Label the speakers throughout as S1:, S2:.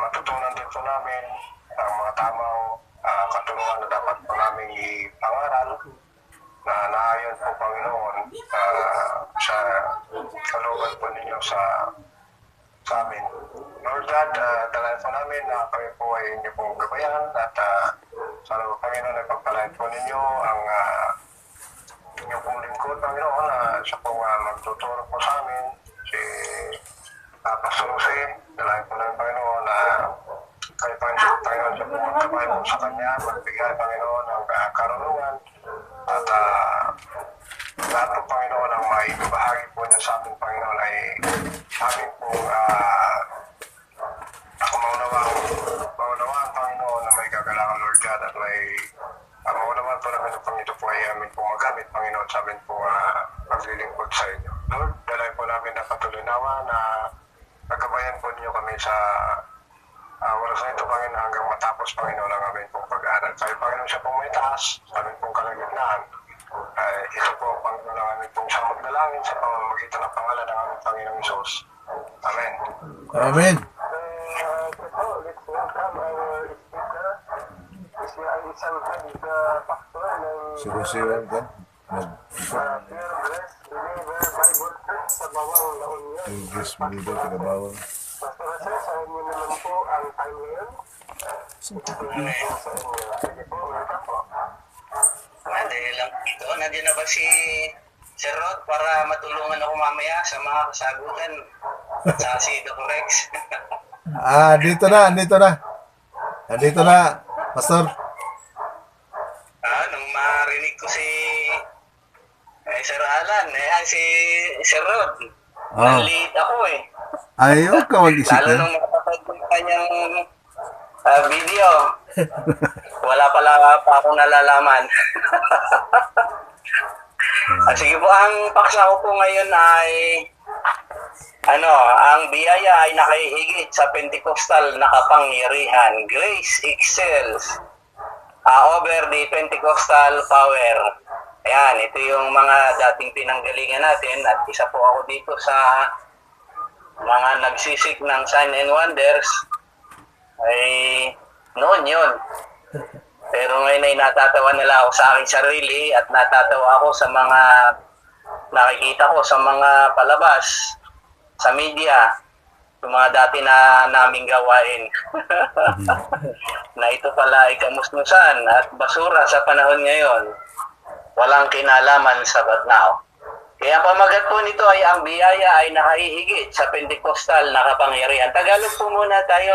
S1: matutunan din po namin ang mga tamang katunungan na dapat po namin ipangaral na naayon po Panginoon sa kalooban po ninyo sa amin. Lord God, dalayan po namin na kami po ay inyo pong gabayan at sana po Panginoon ay pagpalain po ninyo ang inyong pong lingkod Panginoon na siya pong magtuturo po sa amin si Pastor Jose. Dalayan po namin Panginoon na kayo Panginoon siya pong magkabay po sa kanya, magbigay Panginoon ng karunungan at lahat po Panginoon ang may bahagi po niya sa amin Panginoon ay amin pong maunawaan Panginoon na may kagalangan Lord God at may maunawaan po namin ang Panginoon po ay amin pong magamit Panginoon sa amin pong paglilingkod sa inyo. Lord, dalayan po namin na patuloy nawa na nagabayan po niyo kami sa oras na ito Panginoon hanggang matapos Panginoon ang amin pong pag-aaral. Kayo Panginoon siya pong may taas, sa amin pong kalagitnaan. Ito po ang Panginoon ang amin pong siyang magdalangin sa pamamagitan ng pangalan ng aming Panginoong Isus. Amen.
S2: Amen.
S1: Let's welcome our speaker. Siya ay isang pastor ng
S2: Si Jose Welcome.
S1: Pure Grace Believer Bible Church sa Bawang, La Union.
S2: English Believer, Tagabawang.
S1: Pastor Jose, sa inyo naman po ang time ngayon. Sige po, welcome po.
S3: Dahil lang ito, nandiyan na ba si Sir Rod para matulungan ako mamaya sa mga kasagutan sa si Doc Rex?
S2: Dito na. Nandito na, Pastor.
S3: Nung marinig ko si Sir Alan, si Sir Rod, nalilate ako eh.
S2: Ayaw ka mag-isip
S3: Lalo
S2: na.
S3: nung makapag ng kanyang video. Wala pala pa akong nalalaman. Sige po, ang paksa ko po ngayon ay ang biyaya ay nakahigit sa Pentecostal na kapangyarihan. Grace excels over the Pentecostal power. Ayan, ito yung mga dating pinanggalingan natin at isa po ako dito sa mga nagsisik ng sign and wonders. Ay noon yun. Pero ngayon ay natatawa nila ako sa aking sarili at natatawa ako sa mga nakikita ko sa mga palabas, sa media, yung mga dati na naming gawain. Na ito pala ay kamusmusan at basura sa panahon ngayon. Walang kinalaman sa batnao. Kaya ang pamagat po nito ay ang biyaya ay nakahihigit sa Pentecostal na kapangyarihan. Tagalog po muna tayo,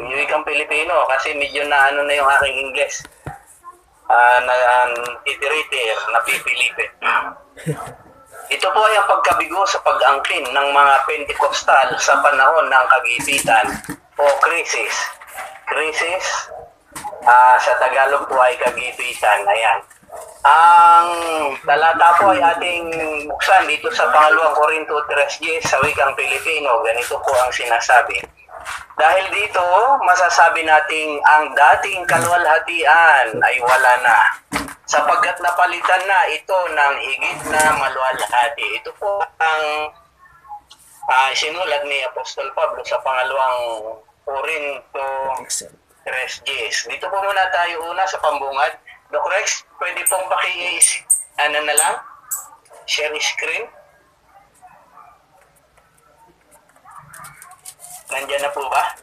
S3: wikang Pilipino kasi medyo na na yung aking Ingles. Iterator, napipilipin. Ito po ay ang pagkabigo sa pag-angkin ng mga Pentecostal sa panahon ng kagipitan o krisis. Krisis, sa Tagalog po ay kagipitan. Ayan. Ang talata po ay ating buksan dito sa pangalawang Korinto 3:10 sa wikang Pilipino. Ganito po ang sinasabi. Dahil dito, masasabi nating ang dating kaluwalhatian ay wala na. Sapagkat napalitan na ito ng higit na maluwalhati. Ito po ang sinulat ni Apostol Pablo sa pangalawang Korinto 3:10. Dito po muna tayo una sa pambungad. Doc Rex, pwede pong na lang? Share screen? Nandiyan na po ba?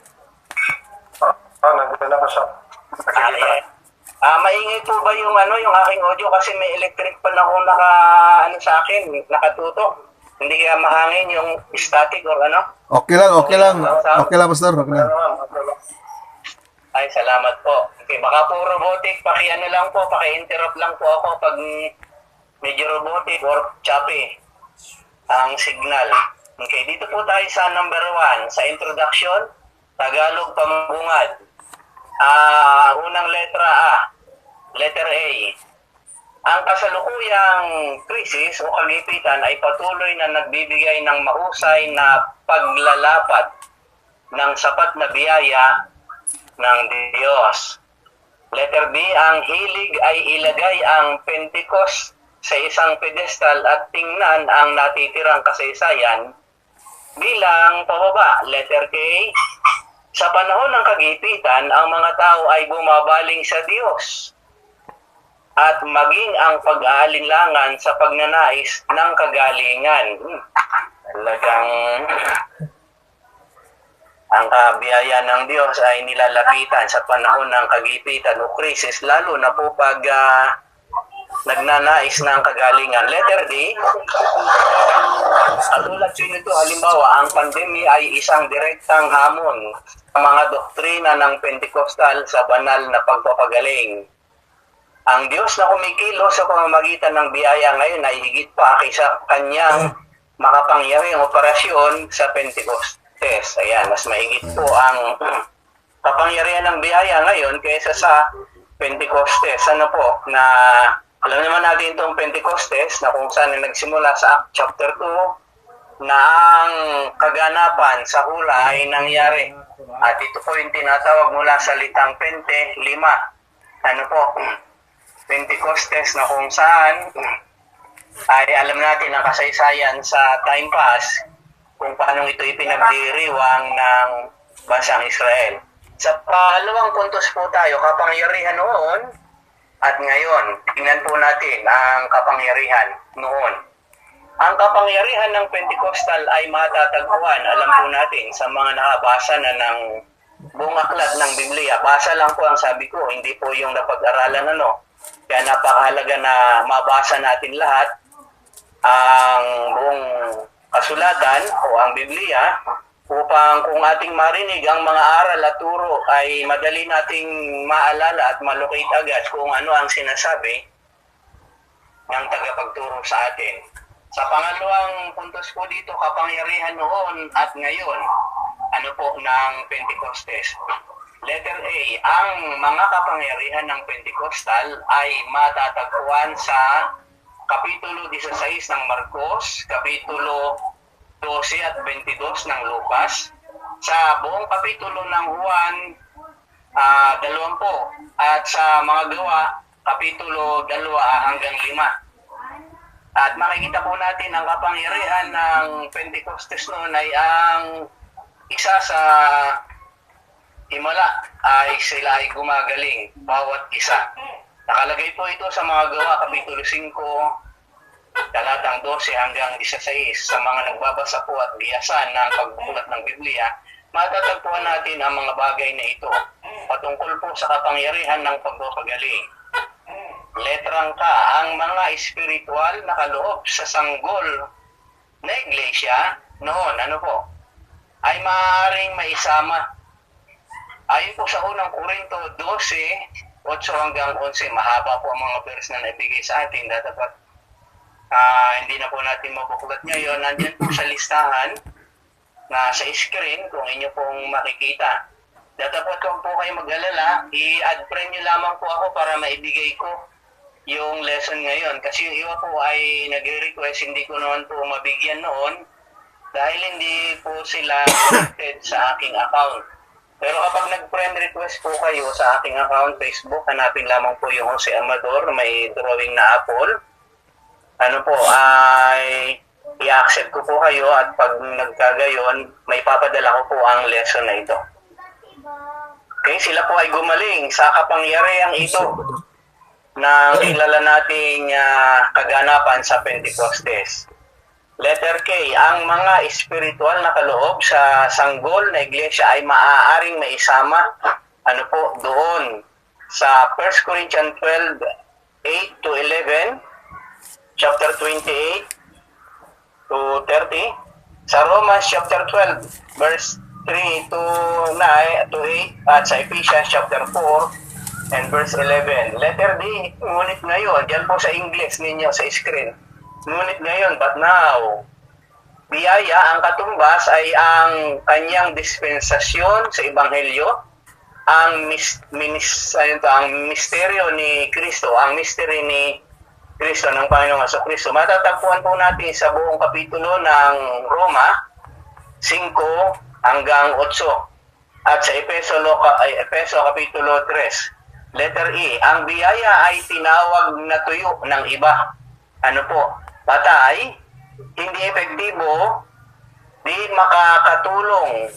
S1: Nandiyan na po siya.
S3: Maingay po ba yung yung aking audio kasi may electric pan ako sa akin, nakatutok. Hindi kaya mahangin yung static or ano?
S2: Okay lang. Okay lang, Pastor. Okay lang.
S3: Ay, salamat po. Okay, baka po robotic, lang po, paki-interrupt lang po ako pag medyo robotic or choppy ang signal. Okay, dito po tayo sa number 1, sa introduction, Tagalog pambungad. Unang letra A, letter A. Ang kasalukuyang krisis o kagipitan ay patuloy na nagbibigay ng mahusay na paglalapad ng sapat na biyaya ng Diyos. Letter B, ang hilig ay ilagay ang Pentecost sa isang pedestal at tingnan ang natitirang kasaysayan bilang pababa. Letter K, sa panahon ng kagipitan, ang mga tao ay bumabaling sa Diyos at maging ang pag-aalinlangan sa pagnanais ng kagalingan. Talagang ang kabiyaya ng Diyos ay nilalapitan sa panahon ng kagipitan o krisis, lalo na po pag nagnanais ng kagalingan. Letter D, katulad po nito, halimbawa, ang pandemya ay isang direktang hamon sa mga doktrina ng Pentecostal sa banal na pagpapagaling. Ang Diyos na kumikilos sa pamamagitan ng biyaya ngayon ay higit pa kaysa kanyang makapangyarihang operasyon sa Pentecostes. Ayan, mas mahigit po ang kapangyarihan ng biyaya ngayon kaysa sa Pentecostes. Ano po, na alam naman natin itong Pentecostes na kung saan nagsimula sa Acts chapter 2 na ang kaganapan sa hula ay nangyari. At ito po yung tinatawag mula sa salitang Pente, 5. Ano po, Pentecostes na kung saan ay alam natin ang kasaysayan sa time pass kung paano ito ipinagdiriwang ng bansang Israel. Sa pangalawang puntos po tayo, kapangyarihan noon at ngayon. Tingnan po natin ang kapangyarihan noon. Ang kapangyarihan ng Pentecostal ay matatagpuan, alam po natin, sa mga nakabasa na ng buong aklat ng Biblia. Basa lang po ang sabi ko, hindi po yung napag-aralan Kaya napakahalaga na mabasa natin lahat ang buong kasulatan o ang Biblia upang kung ating marinig ang mga aral at turo ay madali nating maalala at malocate agad kung ano ang sinasabi ng tagapagturo sa atin. Sa pangalawang puntos po dito, kapangyarihan noon at ngayon, ano po ng Pentecostes. Letter A, ang mga kapangyarihan ng Pentecostal ay matatagpuan sa Kapitulo 16 ng Marcos, Kapitulo 12 at 22 ng Lucas, sa buong kapitulo ng Juan, 20, at sa mga gawa, Kapitulo 2 hanggang 5. At makikita po natin ang kapangyarihan ng Pentecostes noon ay ang isa sa himala ay sila ay gumagaling, bawat isa. Nakalagay po ito sa mga gawa, Kapitulo 5, talatang 12 hanggang 16. Sa mga nagbabasa po at biyasan ng pagbubulat ng Biblia, matatagpuan natin ang mga bagay na ito patungkol po sa kapangyarihan ng pagpapagaling. Letrang K, ang mga espiritual na kaloob sa sanggol na iglesia noon, ay maaaring maisama. Ayon po sa unang Korinto 12, 8 hanggang 11, mahaba po ang mga verse na naibigay sa atin. Dapat hindi na po natin mabuklat ngayon. Nandiyan po sa listahan na sa screen kung inyo pong makikita. Dapat kung po kayo mag-alala, i-add friend nyo lamang po ako para maibigay ko yung lesson ngayon. Kasi yung iba po ay nag-request, hindi ko naman po mabigyan noon dahil hindi po sila connected sa aking account. Pero kapag nag-friend request po kayo sa aking account Facebook, hanapin lamang po yung Jose Amador, may drawing na apple. Ay i-accept ko po kayo at pag nagkagayon, may papadala ko po ang lesson na ito. Okay, sila po ay gumaling sa kapangyarihang ito na kilala nating kaganapan sa Pentecostes. Letter K, ang mga espiritual na kaloob sa sanggol na iglesia ay maaaring maisama doon sa 1 Corinthians 12, 8 to 11, chapter 28 to 30, sa Romans chapter 12, verse 3 to 9 to 8, at sa Ephesians chapter 4 and verse 11. Letter D, ngunit ngayon, dyan po sa English ninyo sa screen. Ngunit ngayon, but now, biyaya, ang katumbas ay ang kanyang dispensasyon sa Ebanghelyo, ang misteryo ni Kristo, ang mystery ni Kristo, ng Panginoong Jesucristo. Matatagpuan po natin sa buong kapitulo ng Roma, 5 hanggang 8, at sa Epeso kapitulo 3. Letter E, ang biyaya ay tinawag na tuyo ng iba. Patay, hindi epektibo, di makakatulong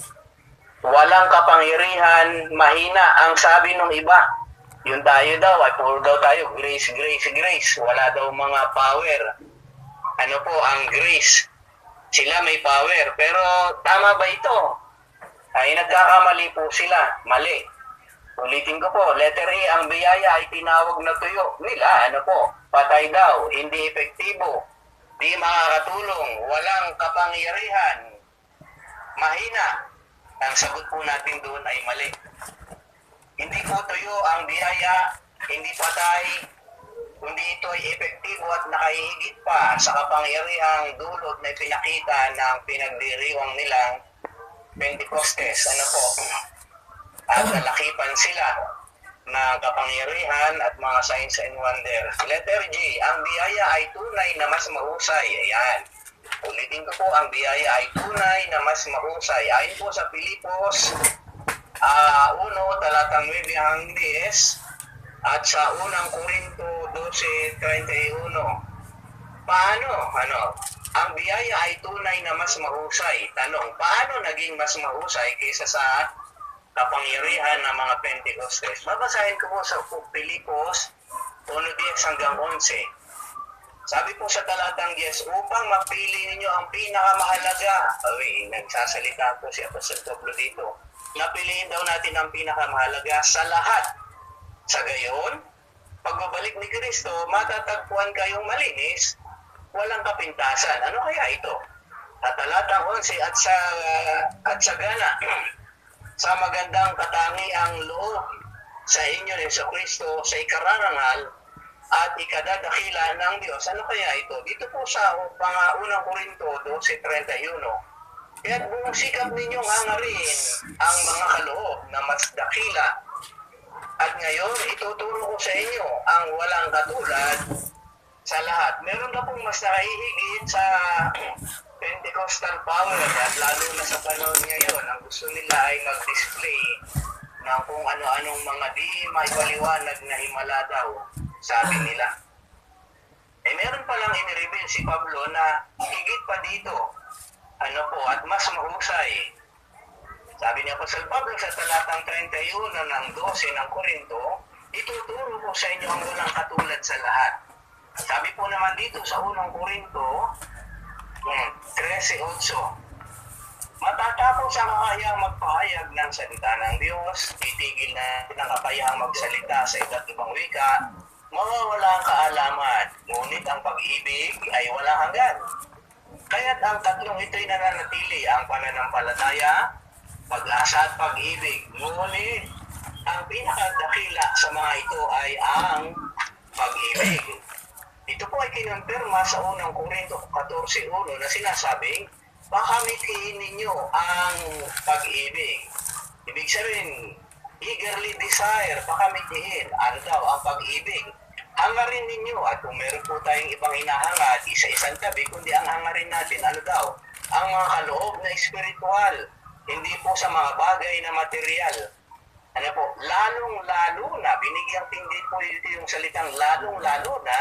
S3: walang kapangyarihan, mahina ang sabi ng iba. Yung tayo daw, ay puro daw tayo, grace, grace, grace. Wala daw mga power. Ano po, ang grace. Sila may power. Pero tama ba ito? Ay nagkakamali po sila. Mali. Ulitin ko po, letter A, ang biyaya ay tinawag na tuyo nila. Ano po, patay daw, hindi epektibo, di makakatulong, walang kapangyarihan, mahina. Ang sagot po natin doon ay mali. Hindi po tuyo ang biyaya, hindi patay, kundi ito ay epektibo at nakahihigit pa sa kapangyarihang dulot na pinakita ng pinagdiriwang nilang Pentecostes. Ano po? At nalakipan sila ng kapangyarihan at mga signs and wonders. Letter G, ang biyaya ay tunay na mas mahusay. Ayan. Ulitin ko po, ang biyaya ay tunay na mas mahusay. Ayon po sa Pilipos 1, talatang 9 hanggang 10, at sa unang Korinto 12:31. Paano? Ang biyaya ay tunay na mas mahusay. Tanong, paano naging mas mahusay kaysa sa kapangyarihan ng mga Pentecostes? Babasahin ko po sa Pilipos 1:10 hanggang 11. Sabi po sa talatang 10, upang mapili ninyo ang pinakamahalaga. Nagsasalita po si Apostol Pablo dito. Napiliin daw natin ang pinakamahalaga sa lahat. Sa gayon, pagbabalik ni Kristo, matatagpuan kayong malinis, walang kapintasan. Ano kaya ito? At talatang 11, at sa gana, sa magandang katangiang loob sa inyo ni Kristo sa ikarangal at ikadadakila ng Diyos. Ano kaya ito? Dito po sa unang Korinto 12:31. Kaya't buong sikap ninyong hangarin ang mga kaloob na mas dakila. At ngayon, ituturo ko sa inyo ang walang katulad sa lahat. Meron na pong mas nakahihigit sa Pentecostal power at lalo na sa panahon ngayon. Ang gusto nila ay mag-display ng kung ano-anong mga di maipaliwanag na himala daw, sabi nila. Meron palang inireveal si Pablo na higit pa dito, at mas mahusay. Sabi ni Apostol Pablo sa talatang 31 ng 12 ng Korinto, ituturo ko sa inyo ang walang katulad sa lahat. Sabi po naman dito sa unang Korinto 13:8, matatapos ang kakayahang magpahayag ng salita ng Diyos, titigil na ang kakayahang magsalita sa iba't ibang wika, mawawala ang kaalaman, ngunit ang pag-ibig ay walang hanggan. Kaya't ang tatlong ito'y nananatili, ang pananampalataya, pag-asa at pag-ibig. Ngunit ang pinakadakila sa mga ito ay ang pag-ibig. Ito po ay kinumpirma sa unang Korinto 14:1 na sinasabing, pakamitihin ninyo ang pag-ibig. Ibig sabihin, eagerly desire, pakamitihin. Ano daw ang pag-ibig? Hangarin ninyo. At kung meron po tayong ibang hinahangad, isa-isang tabi, kundi ang hangarin natin, ano daw? Ang mga kaloob na espiritual, hindi po sa mga bagay na material. Ano po? Lalong-lalo na, binigyang tingin po dito yung salitang lalong-lalo na,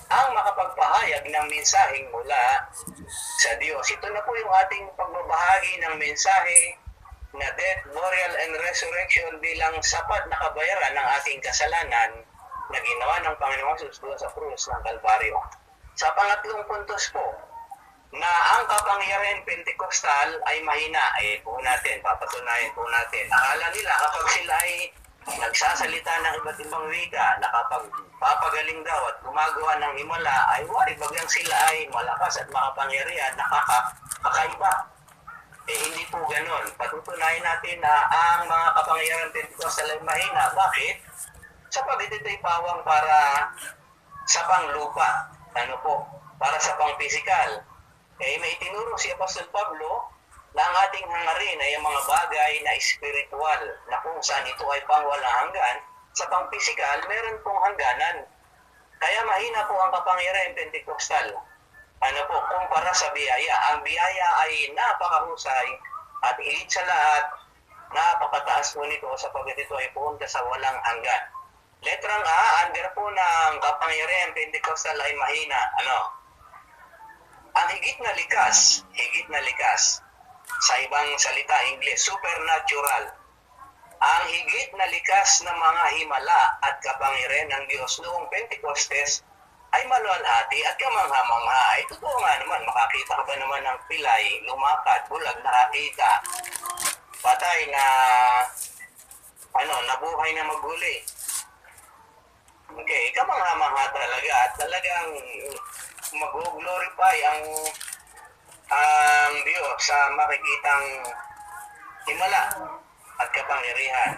S3: ang makapagpahayag ng mensaheng mula sa Diyos. Ito na po yung ating pagbabahagi ng mensahe na death, burial, and resurrection bilang sapat na kabayaran ng ating kasalanan na ginawa ng Panginoong Jesus doon sa krus ng Kalbaryo. Sa pangatlong puntos po, na ang kapangyarihan Pentecostal ay mahina, papatunayan po natin. Akala nila kapag sila ay nagsasalita ng iba't ibang wika, nakapagpapagaling daw at gumagawa ng himala, ay bagang sila ay malakas at makapangyarihan, nakakaiba. Hindi po ganon. Patutunayan natin na ang mga kapangyarihan Pentecostal ay mahina. Bakit? Sapagkat ito'y pawang para sa panglupa. Para sa pang-physical. May tinuro si Apostol Pablo na ang ating hangarin ay ang mga bagay na espiritual, na kung saan ito ay pangwalang hanggan, sa pang-physical, meron pong hangganan. Kaya mahina po ang kapangyarihan Pentecostal. Kumpara sa biyaya. Ang biyaya ay napakahusay at higit sa lahat, napakataas po nito sapagkat ito ay pumunta sa walang hanggan. Letrang A, under po ng kapangyarihan Pentecostal ay mahina. Ang higit na likas, sa ibang salita, English, supernatural. Ang higit na likas na mga himala at kapangyarihan ng Diyos noong Pentecostes ay maluwalhati at kamangha-mangha. Ay totoo nga naman, makakita ka ba naman ng pilay, lumakad, bulag, nakakita, patay na, nabuhay na maghuli. Okay, kamangha-mangha talaga at talagang mag-glorify ang Diyos sa makikitang himala at kapangyarihan.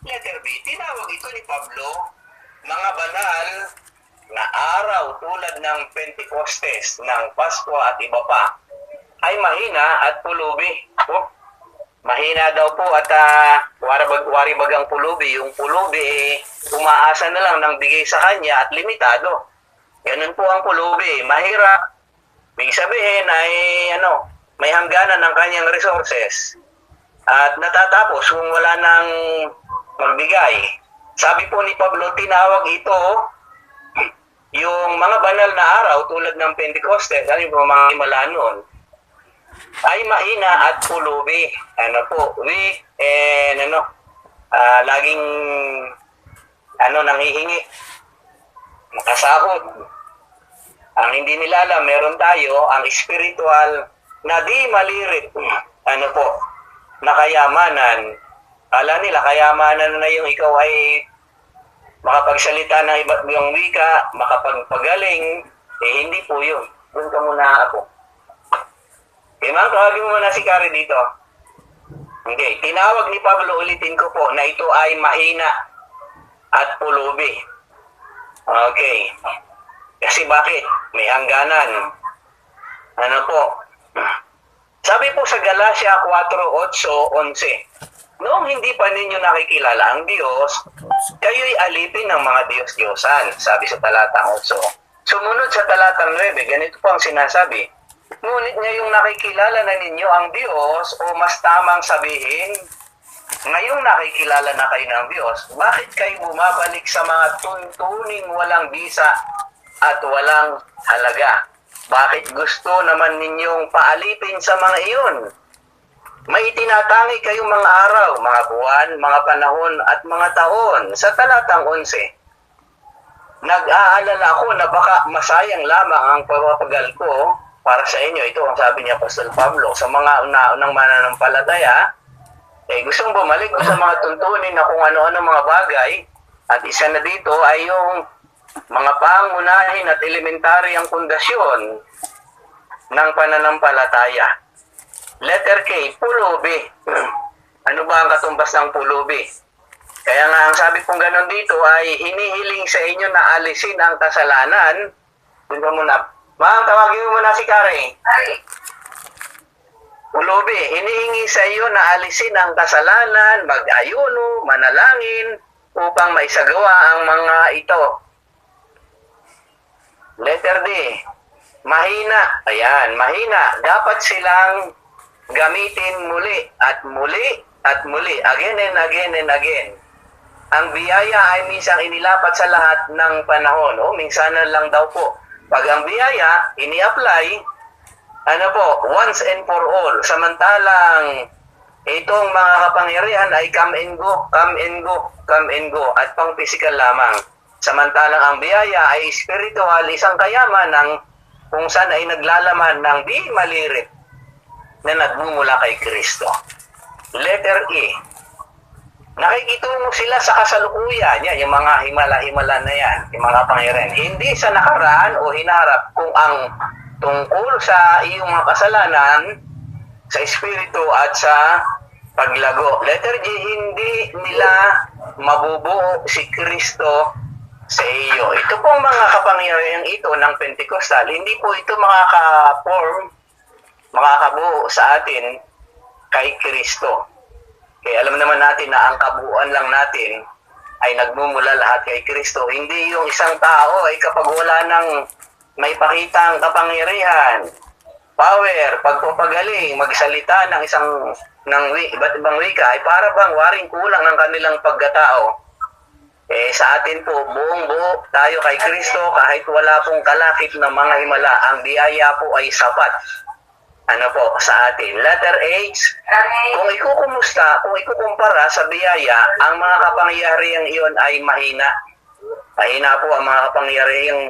S3: Letter B, tinawag ito ni Pablo mga banal na araw tulad ng Pentecostes, ng Pasko at iba pa, ay mahina at pulubi. Mahina daw po at wari bagang pulubi. Yung pulubi, umaasa na lang ng bigay sa kanya at limitado. Ganun po ang pulubi. Mahirap. Ibig sabihin ay may hangganan ng kanyang resources. At natatapos kung wala nang magbigay. Sabi po ni Pablo, tinawag ito yung mga banal na araw tulad ng Pentecostes, mga himala noon, ay mahina at pulubi. Weak and laging nanghihingi, nakasahod. Ang hindi nila alam, meron tayo ang spiritual na di malirit, na kayamanan. Kala nila kayamanan na yung ikaw ay makapagsalita ng iba't ibang wika, makapagpagaling, hindi po yun. Doon ka muna ako. Okay, ma'am, tawagin mo muna si Kari dito. Okay, tinawag ni Pablo, ulitin ko po, na ito ay mahina at pulubi. Okay. Kasi bakit? May hangganan. Sabi po sa Galatia 4:8-11, noong hindi pa ninyo nakikilala ang Diyos, kayo'y alipin ng mga Diyos-Diyosan, sabi sa talatang 8. Sumunod sa talatang 9, ganito po ang sinasabi, ngunit ngayong nakikilala na ninyo ang Diyos, o mas tamang sabihin, ngayong nakikilala na kayo ng Diyos, bakit kayo bumabalik sa mga tuntuning walang bisa at walang halaga? Bakit gusto naman ninyong paalipin sa mga iyon? May itinatangi kayong mga araw, mga buwan, mga panahon at mga taon. Sa talatang 11, nag-aalala ako na baka masayang lamang ang papapagal ko para sa inyo. Ito ang sabi ni Apostol Pablo sa mga una-unang mananampalataya. Gustong bumalik ko sa mga tuntunin na kung ano-ano mga bagay. At isa na dito ay yung mga pangunahin at elementaryang pundasyon ng pananampalataya. Letter K, pulubi. Ano ba ang katumbas ng pulubi? Kaya nga ang sabi kong ganon dito ay hinihiling sa inyo na alisin ang kasalanan. Doon ka muna. Ma'am, tawagin mo muna si Kari. Pulubi, hinihingi sa iyo na alisin ang kasalanan, mag-ayuno, manalangin, upang maisagawa ang mga ito. Letter D, mahina. Ayan, mahina. Dapat silang gamitin muli at muli at muli, again and again and again. Ang biyaya ay minsan inilapat sa lahat ng panahon. Minsan lang daw po. Pag ang biyaya, ini-apply, once and for all. Samantalang itong mga kapangyarihan ay come and go, come and go, come and go, at pang physical lamang. Samantalang ang biyaya ay spiritual, isang kayamanan kung saan ay naglalaman ng di malirit na nagmumula kay Kristo. Letter E, nakikitungo sila sa kasalukuyan. Yan, yung mga himala-himala na yan, yung mga pangyarihan. Hindi sa nakaraan o hinaharap kung ang tungkol sa iyong mga kasalanan, sa espiritu at sa paglago. Letter G, hindi nila mabubuo si Kristo sa iyo. Ito pong mga kapangyarihan ito ng Pentecostal, hindi po ito makakabuo sa atin kay Kristo. Kaya alam naman natin na ang kabuuan lang natin ay nagmumula lahat kay Kristo. Hindi yung isang tao ay kapag wala nang may pakitang kapangyarihan, power, pagpapagaling, magsalita ng iba't ibang wika, ay para bang waring kulang ng kanilang pagkatao. Sa atin po, buong buo tayo kay Kristo, kahit wala pong kalakip ng mga himala, ang biyaya po ay sapat ano po, sa atin. Letter H, kung ikukumpara sa biyaya, ang mga kapangyarihang iyon ay mahina. Mahina po ang mga kapangyarihang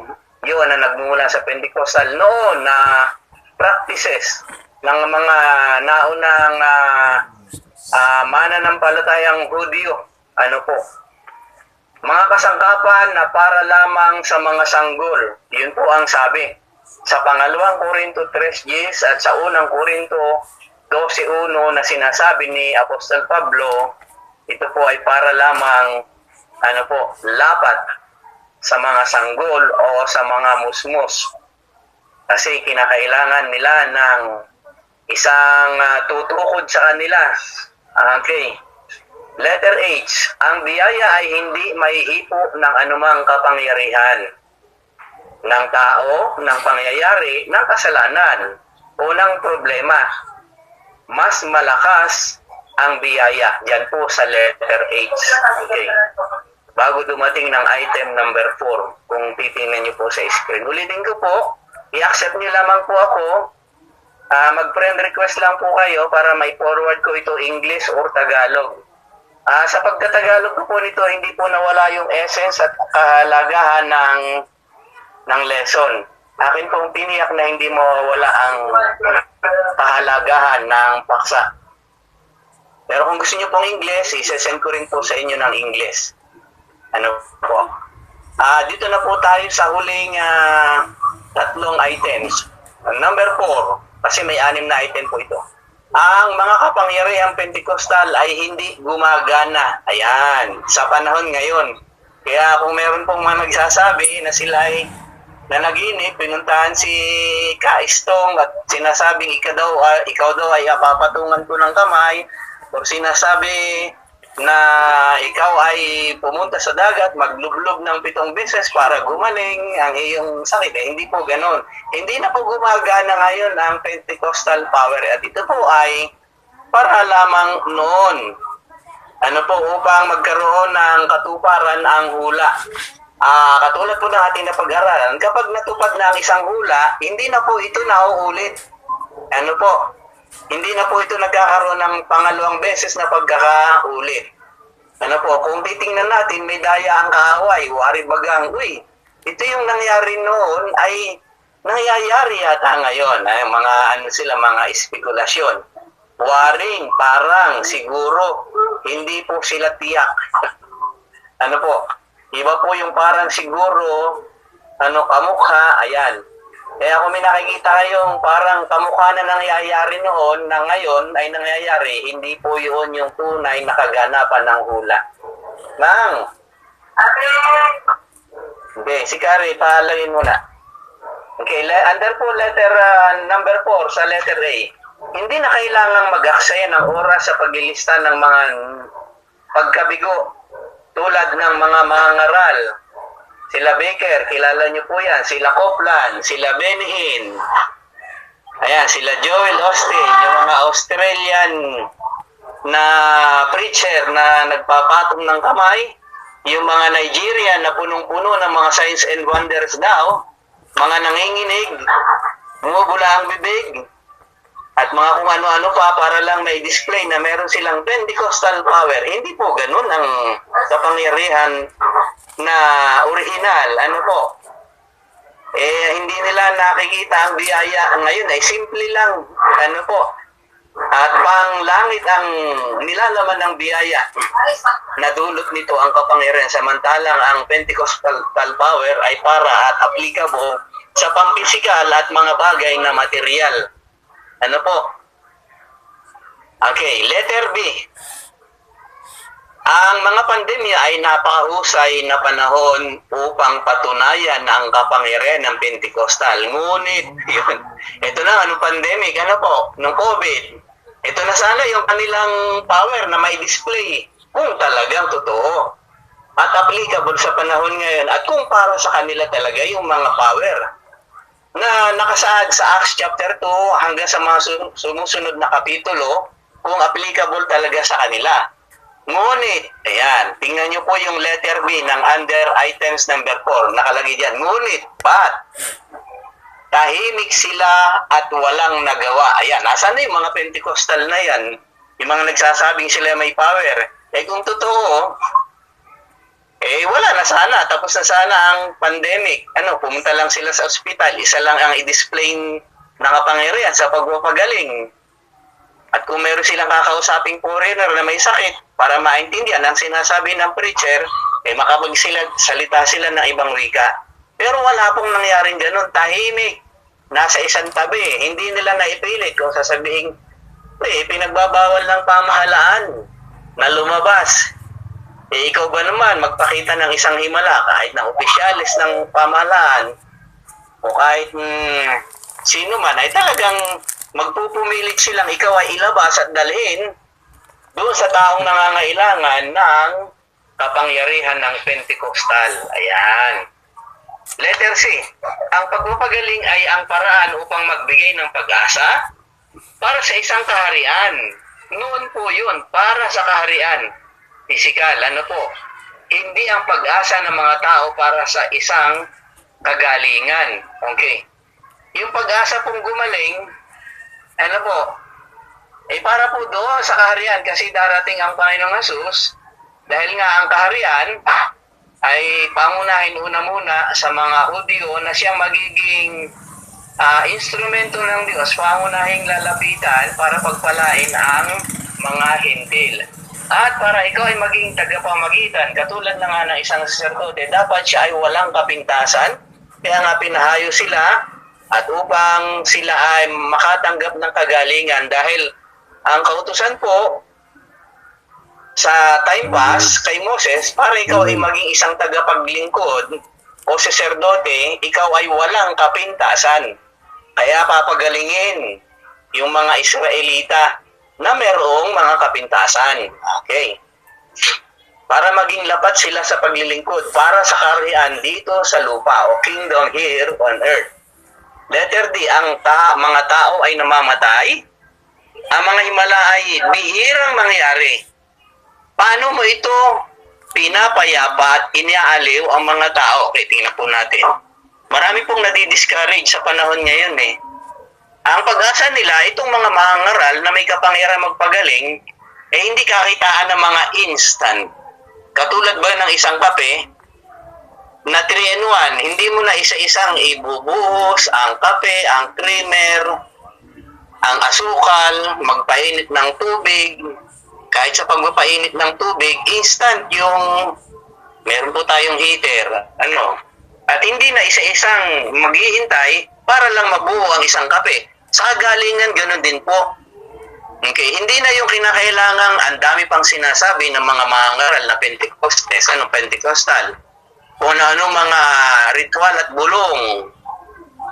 S3: iyon na nagmumula sa Pentecostal noon na practices ng mga naunang mananampalatayang Hudyo. Ano po? Mga kasangkapan na para lamang sa mga sanggol. Yun po ang sabi. Sa pangalawang Korinto 3:10 at sa unang Korinto 12:1 na sinasabi ni Apostol Pablo, ito po ay para lamang lapat sa mga sanggol o sa mga musmus. Kasi kinakailangan nila ng isang tutukod sa kanila. Okay. Letter H, ang biyaya ay hindi maihipo ng anumang kapangyarihan ng tao, ng pangyayari, ng kasalanan o ng problema. Mas malakas ang biyaya. Yan po sa letter H. Okay. Bago dumating ng item number 4, kung titingnan niyo po sa screen. Ulitin ko po, i-accept niyo lamang po ako. Mag-friend request lang po kayo para may forward ko ito English or Tagalog. Sa pagkatagalog ko po nito, hindi po nawala yung essence at kahalagahan ng lesson. Akin pong tiniyak na hindi mawawala ang kahalagahan ng paksa. Pero kung gusto niyo pong English, isesend ko rin po sa inyo ng English. Ano po? Dito na po tayo sa huling tatlong items. Number 4, kasi may 6 na item po ito. Ang mga kapangyarihang Pentecostal ay hindi gumagana. Ayan, sa panahon ngayon. Kaya kung meron pong mga nagsasabi na sila ay nanaginip, pinuntahan si Kaistong at sinasabing ikaw daw ay papatungan ko ng kamay, o sinasabi na ikaw ay pumunta sa dagat, maglublob ng 7 beses para gumaling ang iyong sakit. Hindi po ganon. Hindi na po gumagana ngayon ang Pentecostal power. At ito po ay para lamang noon. Upang magkaroon ng katuparan ang hula. Katulad po ng ating napag-aralan, kapag natupad na ang isang hula, hindi na po ito nauulit. Hindi na po ito nagkakaroon ng pangalawang beses na pagkakaulit. Kung titingnan natin, may daya ang kaaway, wari bagang, ito yung nangyari noon ay nangyayari yata ngayon. Mga espekulasyon. Waring, parang, siguro, hindi po sila tiyak. Iba po yung parang siguro, kamukha, ayan. Kaya kung may nakikita kayong parang kamukha na nangyayari noon, na ngayon ay nangyayari, hindi po yun yung tunay na kaganapan ng hula. Mang! Okay, si Kari, pahalagin muna. Okay, under po letter number 4 sa letter A. Hindi na kailangang mag-aksaya ng oras sa paglilista ng mga pagkabigo tulad ng mga mangaral. Sila Baker, kilala niyo po yan. Sila Copeland, sila Benhin. Ayan, sila Joel Osteen, yung mga Australian na preacher na nagpapatong ng kamay. Yung mga Nigerian na punong-puno ng mga signs and wonders daw. Mga nanginginig, bumubula ang bibig. At mga kung ano-ano pa para lang may display na meron silang Pentecostal power. Hindi po ganun ang kapangyarihan na original. Hindi nila nakikita ang biyaya ngayon ay simple lang. At panglangit ang nilalaman ng biyaya. Nadulot nito ang kapangyarihan. Samantalang ang Pentecostal power ay para at applicable sa pampisikal at mga bagay na material. Okay, letter B. Ang mga pandemya ay napakahusay na panahon upang patunayan ang kapangyarihan ng Pentecostal. Ngunit, ito na, pandemic, nung COVID. Ito na sana yung kanilang power na may display kung talagang totoo at applicable sa panahon ngayon at kung para sa kanila talaga yung mga power na nakasaad sa Acts chapter 2 hanggang sa mga sumusunod na kapitulo kung applicable talaga sa kanila. Ngunit, ayan, tingnan nyo po yung letter B ng under items number 4. Nakalagay dyan, ngunit, but, tahimik sila at walang nagawa. Ayan, nasaan na yung mga Pentecostal na yan? Yung mga nagsasabing sila may power. Kung totoo, wala na sana. Tapos na sana ang pandemic. Pumunta lang sila sa ospital. Isa lang ang i-display na kapangyarihan sa pagpapagaling. At kung meron silang kakausaping foreigner na may sakit, para maintindihan ang sinasabi ng preacher, makapagsalita sila ng ibang wika. Pero wala pong nangyaring ganun. Tahimik. Nasa isang tabi. Hindi nila naipilit kung sasabihin, pinagbabawal ng pamahalaan na lumabas. Ikaw ba naman magpakita ng isang himala kahit na opisyalis ng pamahalaan o kahit sino man ay talagang magpupumilit silang ikaw ay ilabas at dalhin doon sa taong nangangailangan ng kapangyarihan ng Pentecostal. Ayan. Letter C. Ang pagpapagaling ay ang paraan upang magbigay ng pag-asa para sa isang kaharian. Noon po yun, para sa kaharian. Pisikal, hindi ang pag-asa ng mga tao para sa isang kagalingan. Okay. Yung pag-asa pong gumaling, para po doon sa kaharian kasi darating ang Panginoong Hesus dahil nga ang kaharian ay pangunahin muna sa mga Hudyo na siyang magiging instrumento ng Diyos, pangunahing lalapitan para pagpalain ang mga Hintil. At para ikaw ay maging tagapamagitan, katulad na nga ng isang saserdote, dapat siya ay walang kapintasan, kaya nga pinahayo sila at upang sila ay makatanggap ng kagalingan dahil ang kautusan po sa time pass kay Moses, para ikaw ay maging isang tagapaglingkod o saserdote, ikaw ay walang kapintasan. Kaya papagalingin yung mga Israelita na merong mga kapintasan. Okay. Para maging lapat sila sa paglilingkod para sa kaharian dito sa lupa o kingdom here on earth. Letter D, ang mga tao ay namamatay. Ang mga himala ay bihirang mangyari. Paano mo ito pinapayapa at iniaaliw ang mga tao? Okay, tingnan po natin. Marami pong nadidiscourage sa panahon ngayon Ang pag-asa nila, itong mga mangangaral na may kapangyarihan magpagaling, hindi kakitaan ng mga instant. Katulad ba ng isang kape, na 3-in-1, hindi mo na isa-isang ibubuhos ang kape, ang creamer, ang asukal, magpainit ng tubig. Kahit sa pagpapainit ng tubig, instant yung meron po tayong heater. At hindi na isa-isang maghihintay para lang mabuo ang isang kape. Sa kagalingan, ganoon din po. Okay, hindi na yung kinakailangang ang dami pang sinasabi ng mga mangangaral na Pentecostes, Pentecostal. Kung ano mga ritual at bulong,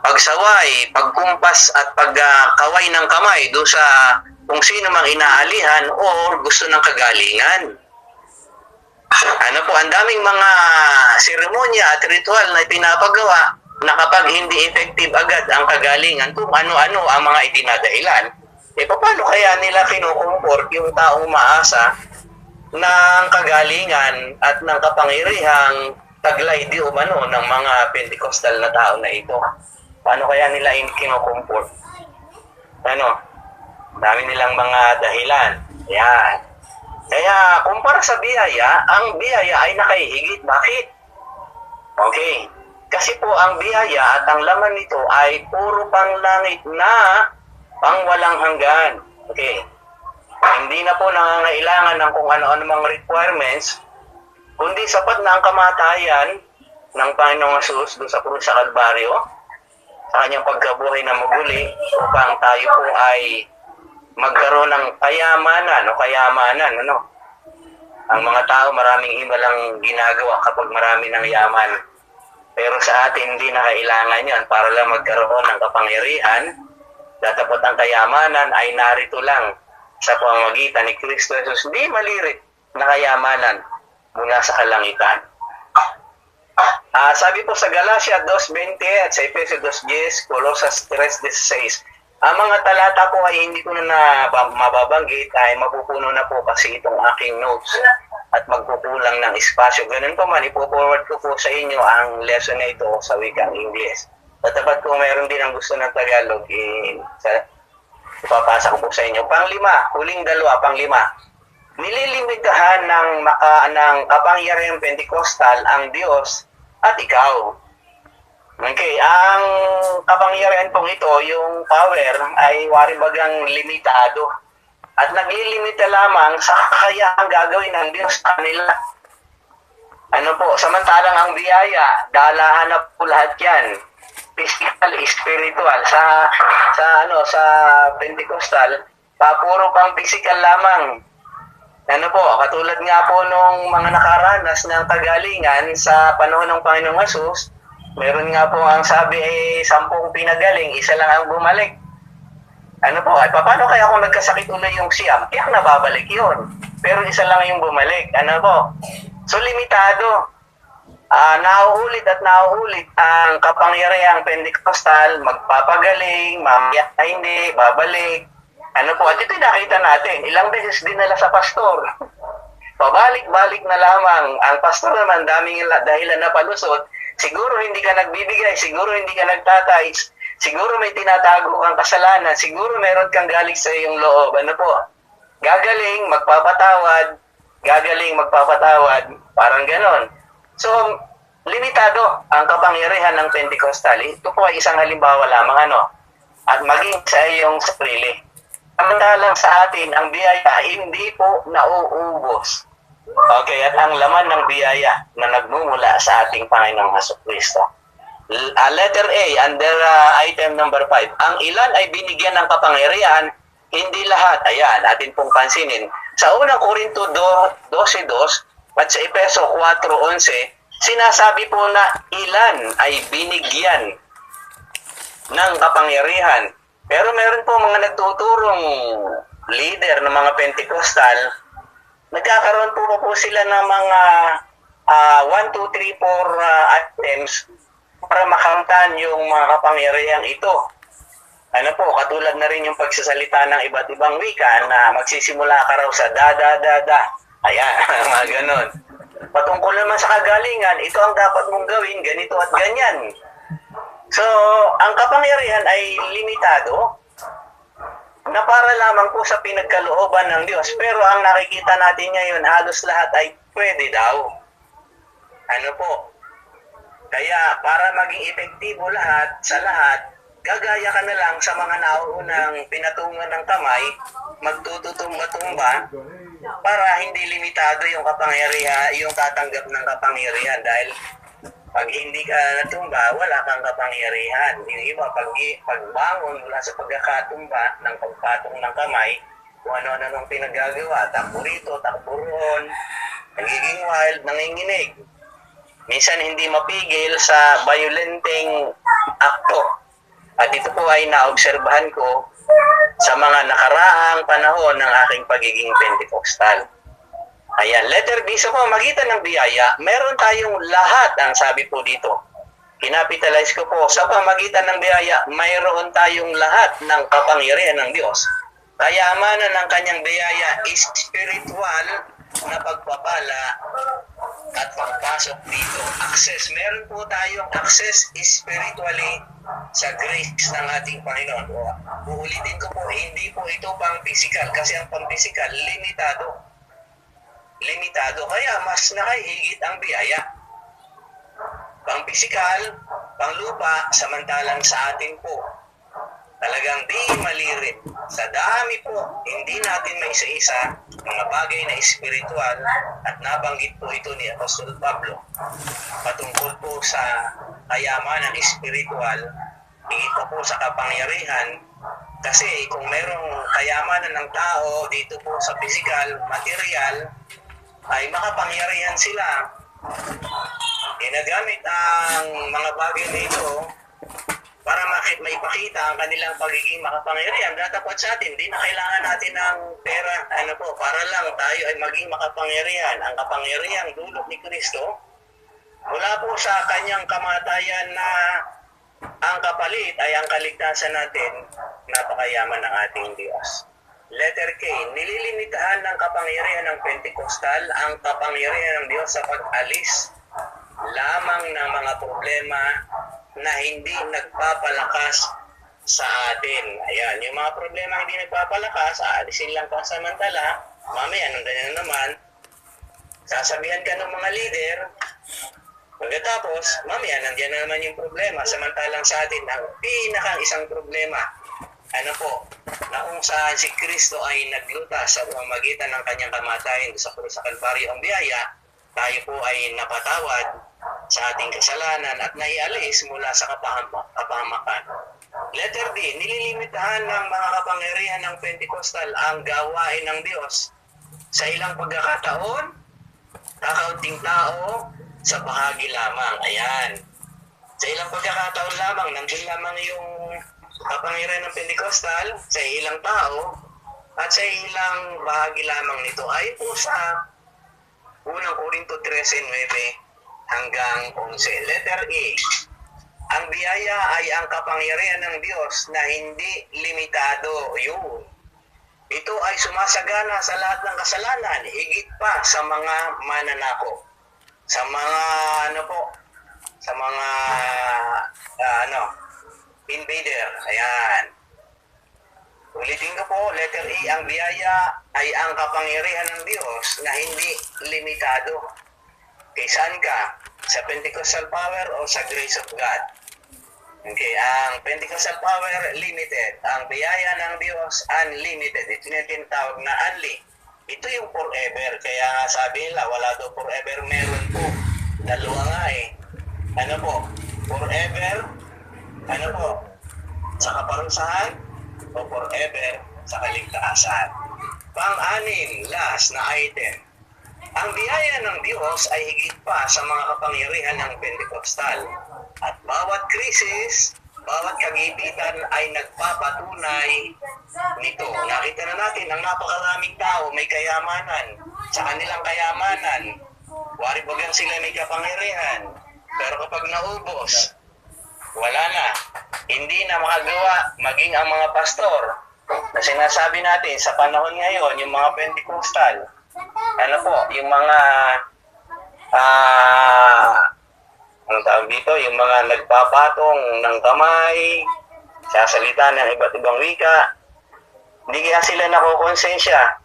S3: pagsaway, pagkumpas at pagkaway ng kamay doon sa kung sino mang inaalihan o gusto ng kagalingan. Ang daming mga seremonya at ritual na pinapagawa na kapag hindi effective agad ang kagalingan kung ano-ano ang mga itinadahilan, paano kaya nila kinukumport yung taong umaasa ng kagalingan at ng kapangyarihang taglay di umano ng mga Pentecostal na tao na ito? Paano kaya nila kinukumport? Dami nilang mga dahilan. Yan. Kaya kumpara sa biyaya, ang biyaya ay nakahihigit. Bakit? Okay. Kasi po ang biyaya at ang laman nito ay puro panglangit na pangwalang hanggan. Okay. Hindi na po nangangailangan ng kung ano-ano mga requirements, kundi sapat na ang kamatayan ng Panginoong Hesus doon sa krus sa Kalbaryo, sa kanyang pagkabuhay na muli, upang tayo po ay magkaroon ng kayamanan. Ang mga tao maraming himalang ginagawa kapag marami ng yaman. Pero sa atin hindi na kailangan yan para lang magkaroon ng kapangyarihan. Datapot ang kayamanan ay narito lang sa pamamagitan ni Kristo Jesus. Hindi malirit na kayamanan mula sa kalangitan. Sabi po sa Galacia 2:20 at sa Efesio 2:10, Colosas 3:16, ang mga talata po ay hindi ko na mababanggit, ay mapupuno na po kasi itong aking notes at magkukulang ng espasyo. Ganun pa man, ipo-forward ko po sa inyo ang lesson na ito sa wikang Ingles. Tatapat kung meron din ang gusto ng Tagalog, ipapasa ko po sa inyo. Panglima, huling dalawa, panglima. Nililimitahan ng kapangyarihang Pentecostal ang Diyos at ikaw. Okay, ang kapangyarihan pong ito, yung power, ay wari bagang limitado. At naglilimita lamang sa kakayahang gagawin ng Diyos sa kanila. Ano po, samantalang ang biyaya, dalahan na po lahat yan. Physical, spiritual. Sa Pentecostal, puro pang physical lamang. Ano po, katulad nga po nung mga nakaranas ng kagalingan sa panahon ng Panginoong Hesus, meron nga po ang sabi 10 pinagaling, isa lang ang bumalik. Ano po, ay paano kaya kung nagkasakit ulit yung siyam? Kaya nababalik yun. Pero isa lang yung bumalik. Ano po? So, limitado. Nauulit at nauulit ang kapangyarihang Pentecostal, magpapagaling, mamaya hindi, babalik. Ano po, at ito nakita natin, ilang beses dinala sa pastor. Pabalik-balik na lamang. Ang pastor naman, daming dahilan na palusot. Siguro hindi ka nagbibigay, siguro hindi ka nagtatais, siguro may tinatago kang kasalanan, siguro meron kang galing sa iyong loob. Ano po? Gagaling, magpapatawad, parang ganon. So, limitado ang kapangyarihan ng Pentecostal. Ito po ay isang halimbawa lamang, at maging sa iyong sarili. Samantalang sa atin, ang biyaya hindi po nauubos. Okay, at ang laman ng biyaya na nagmumula sa ating Panginoong Hesukristo. Letter A, under item number 5. Ang ilan ay binigyan ng kapangyarihan, hindi lahat. Ayan, atin pong pansinin. Sa unang Korinto 12:2 at sa Efeso 4:11, sinasabi po na ilan ay binigyan ng kapangyarihan. Pero meron po mga nagtuturong leader ng mga Pentecostal, nagkakaroon po sila ng mga 1, 2, 3, 4 items para makamtan yung mga kapangyarihang ito. Ano po, katulad na rin yung pagsasalita ng iba't ibang wika na magsisimula ka raw sa da. Ayan, mga ganon. Patungkol naman sa kagalingan, ito ang dapat mong gawin, ganito at ganyan. So, ang kapangyarihan ay limitado na para lamang po sa pinagkalooban ng Diyos. Pero ang nakikita natin ngayon, halos lahat ay pwede daw. Ano po? Kaya para maging epektibo lahat sa lahat, gagaya ka na lang sa mga nauunang pinatungan ng kamay, magtututumba-tumba para hindi limitado yung kapangyarihan, yung tatanggap ng kapangyarihan. Dahil pag hindi ka natumba, wala kang kapangyarihan. Yung iba, pagbangon mula sa pagkakatumba ng pagpatong ng kamay, kung ano-ano nung pinagagawa, takbo rito, takbo roon, nagiging wild, nanginginig. Minsan hindi mapigil sa violenteng akto. At ito po ay naobserbahan ko sa mga nakaraang panahon ng aking pagiging Pentecostal. Ayan, letter B, sa pamamagitan ng biyaya, meron tayong lahat, ang sabi po dito. Kinapitalize ko po, sa pamamagitan ng biyaya, mayroon tayong lahat ng kapangyarihan ng Diyos. Kayamanan ng kanyang biyaya is spiritual na pagpapala at pagpasok dito. Access, meron po tayong access spiritually sa grace ng ating Panginoon. Uulitin ko po, hindi po ito pang physical kasi ang pang physical, limitado. Kaya mas nakahigit ang biyaya. Pang physical, pang lupa, samantalang sa atin po, talagang di malirit. Sa dami po, hindi natin may isa-isa mga bagay na espiritual at nabanggit po ito ni Apostol Pablo patungkol po sa kayamanan espiritual, higit pa po sa kapangyarihan. Kasi kung merong kayamanan ng tao dito po sa physical, material, ay makapangyarihan sila. Ginagamit ang mga bagay na ito para maipakita ang kanilang pagiging makapangyarihan. Datapot sa atin, di na kailangan natin ng pera, para lang tayo ay maging makapangyarihan. Ang kapangyarihan dulot ni Kristo, mula po sa kanyang kamatayan na ang kapalit ay ang kaligtasan natin, napakayaman ng ating Diyos. Letter K, nililimitahan ng kapangyarihan ng Pentecostal ang kapangyarihan ng Diyos sa pag-alis lamang ng mga problema na hindi nagpapalakas sa atin. Ayan, yung mga problema hindi nagpapalakas, aalisin lang pansamantala, mamaya nandiyan na naman, sasabihan ka ng mga leader, pagkatapos, mamaya nandiyan na naman yung problema, samantalang sa atin, ang pinakang isang problema, ano po, na kung saan si Kristo ay nagluta sa pamamagitan ng kanyang kamatayan sa krus sa Kalbaryo ang biyaya, tayo po ay napatawad sa ating kasalanan at naialis mula sa kapahamakan. Letter D, nililimitahan ng mga kapangyarihan ng Pentecostal ang gawain ng Diyos sa ilang pagkakataon, kakaunting tao, sa bahagi lamang. Ayan. Sa ilang pagkakataon lamang, nandun lamang yung kapangyarihan ng Pentecostal sa ilang tao at sa ilang bahagi lamang nito ay po sa unang Korinto 13:9 hanggang 11. Letter E, ang biyaya ay ang kapangyarihan ng Diyos na hindi limitado. Yun. Ito ay sumasagana sa lahat ng kasalanan, higit pa sa mga mananako. Sa mga sa mga invader. Ayan. Ulitin ko po, letter E, ang biyaya ay ang kapangyarihan ng Diyos na hindi limitado. Kay saan ka? Sa Pentecostal power o sa grace of God? Okay, ang Pentecostal power, limited. Ang biyaya ng Diyos, unlimited. Ito yung tinatawag na unli. Ito yung forever. Kaya sabi nila, wala daw forever. Meron po. Dalawa nga eh. Ano po? Forever. Ano po? Sa kaparusahan o forever sa kaligtasan. Pang-anim, last na item. Ang biyaya ng Diyos ay higit pa sa mga kapangyarihan ng Pentecostal. At bawat krisis, bawat kagipitan ay nagpapatunay nito. Nakita na natin, ang napakaraming tao may kayamanan. Sa kanilang kayamanan, wari bagang sila may kapangyarihan. Pero kapag naubos, wala na. Hindi na makagawa maging ang mga pastor na sinasabi natin sa panahon ngayon, yung mga Pentecostal, ano po, yung mga ang tawag dito, yung mga nagpapatong ng kamay, sasalita ng iba't ibang wika, hindi kaya sila nakukonsensya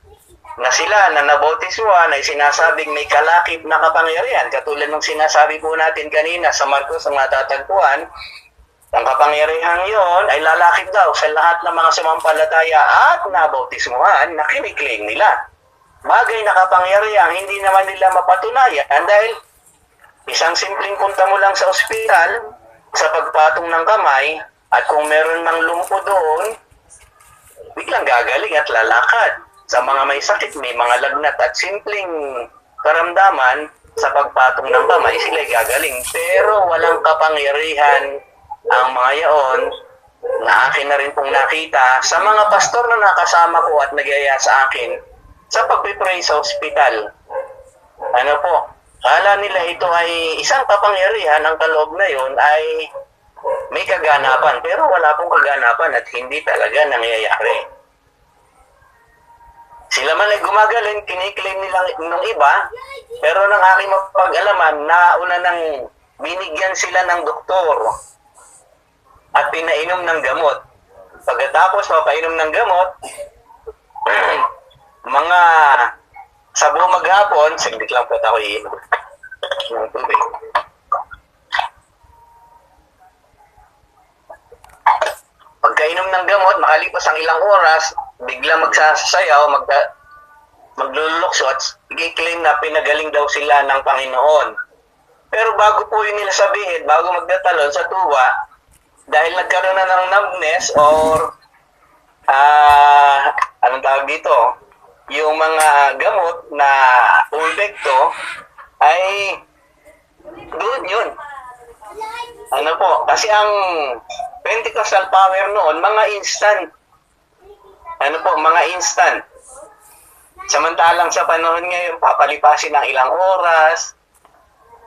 S3: na sila na nabautismuhan ay sinasabing may kalakip na kapangyarihan. Katulad ng sinasabi po natin kanina sa Marcos ang matatagpuan, ang kapangyarihan yon ay lalakip daw sa lahat ng mga sumampalataya at nabautismuhan na kiniklaim nila. Bagay na kapangyarihan, hindi naman nila mapatunayan dahil isang simpleng punta mo lang sa ospital sa pagpatong ng kamay at kung meron mang lumpo doon, biglang gagaling at lalakad. Sa mga may sakit, may mga lagnat at simpleng karamdaman sa pagpatong ng kamay, sila gagaling. Pero walang kapangyarihan ang mga yaon na akin na rin pong nakita sa mga pastor na nakasama ko at nagyaya sa akin sa pagpipray sa ospital. Ano po, kala nila ito ay isang kapangyarihan, ang kaloob na yon ay may kaganapan, pero wala pong kaganapan at hindi talaga nangyayari. Sila man ay gumagaling, kiniklaim nila nung iba, pero nang aking mapag-alaman, nauna nang binigyan sila ng doktor at pinainom ng gamot. Pagkatapos mapainom ng gamot, mga sa buong maghapon, saglit lang po ako iinom ng tubig. Pagkainom ng gamot, makalipas ang ilang oras, biglang magsasayaw, maglulukso at i-claim na pinagaling daw sila ng Panginoon. Pero bago po yun nila sabihin, bago magdatalon sa tuwa, dahil nagkaroon na ng numbness or anong tawag dito, yung mga gamot na ulbekto ay doon yun. Ano po, kasi ang Pentecostal power noon, mga instant. Ano po, mga instant. Samantalang sa panahon ngayon, papalipasin ng ilang oras,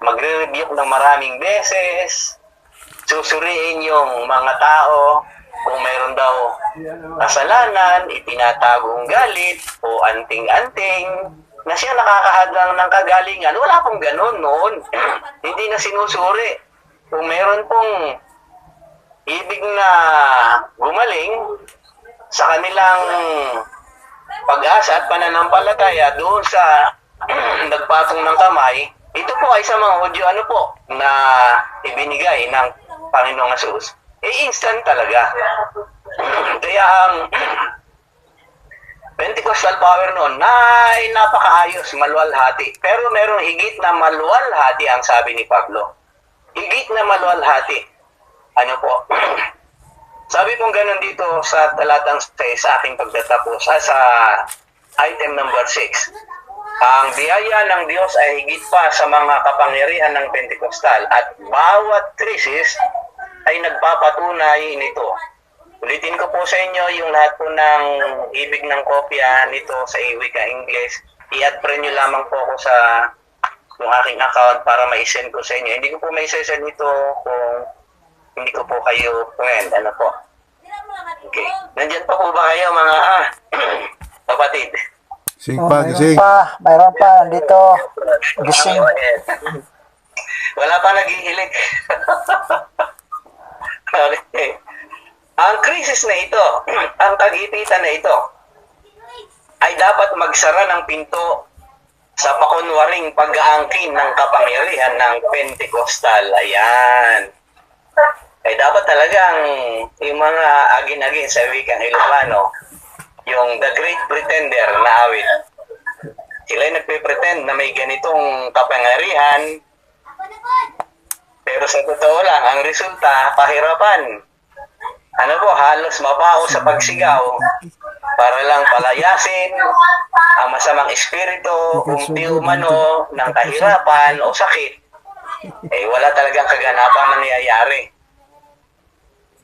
S3: magre-rebuke ng maraming beses, susuriin yung mga tao, kung mayroon daw kasalanan, itinatagong galit o anting-anting na siya nakakahadlang ng kagalingan. Wala pong ganun noon. Hindi na sinusuri. Kung mayroon pong ibig na gumaling sa kanilang pag-asa at pananampalataya doon sa nagpatong ng kamay, ito po ay sa mga Hudyo ano po na ibinigay ng Panginoong Hesus. Instant talaga. Kaya ang Pentecostal power noon ay napakaayos, maluwalhati. Pero merong higit na maluwalhati ang sabi ni Pablo. Higit na maluwalhati. Ano po? Sabi pong ganun dito sa talatang 6 sa aking pagtatapos, sa item number 6. Ang biyaya ng Diyos ay higit pa sa mga kapangyarihan ng Pentecostal at bawat krisis ay nagpapatunay nito. Ulitin ko po sa inyo yung lahat po ng ibig ng kopya nito sa wika English. I-add pre nyo lamang po ako sa yung aking account para ma-send ko sa inyo. Hindi ko po ma-send ito kung hindi ko po kayo friend. Ano po? Okay. Nandyan pa po ba kayo mga kapatid?
S2: Sing pa,
S4: mayroon
S2: gising.
S4: pa, mayroon pa, dito, gising.
S3: Wala pa naghihilig. Okay. Ang krisis na ito, ang kagipitan na ito, ay dapat magsara ng pinto sa pakunwaring pag-aangkin ng kapangyarihan ng Pentecostal. Ayan. Ay dapat talagang yung mga agin-agin sa wikang Ilocano, yung The Great Pretender na awit. Sila ay nagpe-pretend na may ganitong kapangyarihan, pero sa totoo lang, ang resulta, pahirapan. Ano po, halos mapao sa pagsigaw para lang palayasin ang masamang espiritu kung di umano ng kahirapan o sakit. Wala talagang kaganapang nangyayari.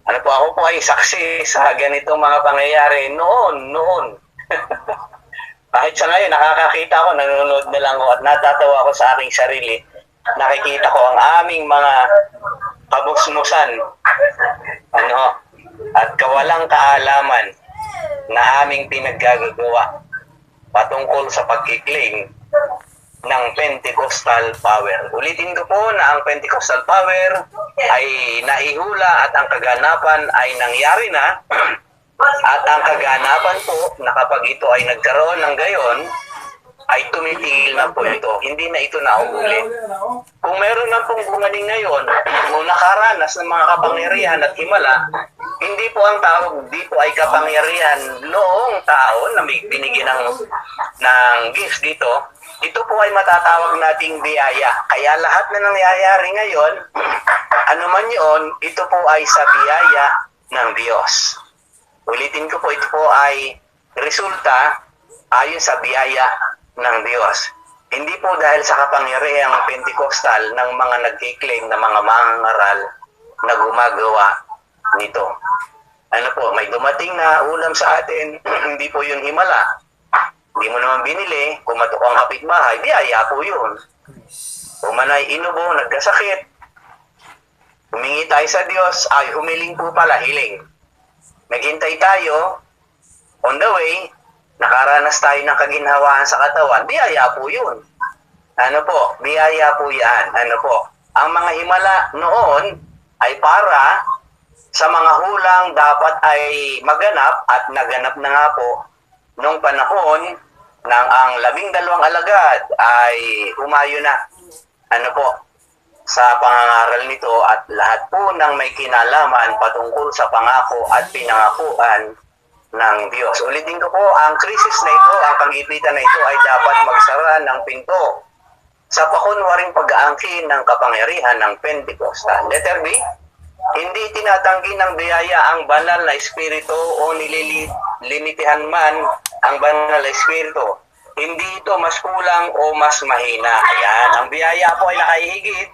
S3: Ano po, ako po ay saksi sa ganitong mga pangyayari noon. Kahit sa ngayon, nakakakita ko, nanonood na lang ako at natatawa ko sa aking sarili. Nakikita ko ang aming mga kabusmusan at kawalang kaalaman na aming pinaggagawa patungkol sa pagkikling ng Pentecostal power. Ulitin ko po na ang Pentecostal power ay naihula at ang kaganapan ay nangyari na at ang kaganapan po na kapag ito ay nagkaroon ng gayon ay tumitigil na po ito. Hindi na ito nauulit. Kung meron na pong gumaling ngayon o nakaranas ng mga kapangyarihan at himala, hindi po ang tawag dito ay kapangyarihan noong tao na may binigyan ng gifts dito. Ito po ay matatawag nating biyaya. Kaya lahat na nangyayari ngayon, ano man yun, ito po ay sa biyaya ng Diyos. Ulitin ko po, ito po ay resulta ayon sa biyaya ng Diyos. Hindi po dahil sa kapangyarihang Pentecostal ng mga nagkiklaim na mga mangangaral na gumagawa nito. Ano po, may dumating na ulam sa atin, hindi po yun himala. Hindi mo naman binili, kumatok ang kapitbahay, biyaya po yun. Kung manay inubo, nagkasakit, humingi tayo sa Diyos, ay humiling po pala, hiling. Naghintay tayo, on the way, nakaranas tayo ng kaginhawaan sa katawan, biyaya po yun. Ano po, biyaya po yan. Ano po, ang mga himala noon ay para sa mga hulang dapat ay maganap at naganap na nga po nung panahon nang ang 12 alagad ay umayo na. Ano po, sa pangangaral nito at lahat po ng may kinalaman patungkol sa pangako at pinangakuan ng Diyos. Ulitin ko po, ang krisis na ito, ang kagipitan na ito ay dapat magsara ng pinto sa pakunwaring pag-aangkin ng kapangyarihan ng Pentecostal. Letter B, hindi tinatanggi ng biyaya ang banal na espiritu o nililimitihan man ang banal na espiritu. Hindi ito mas kulang o mas mahina. Ayan, ang biyaya po ay nakahihigit.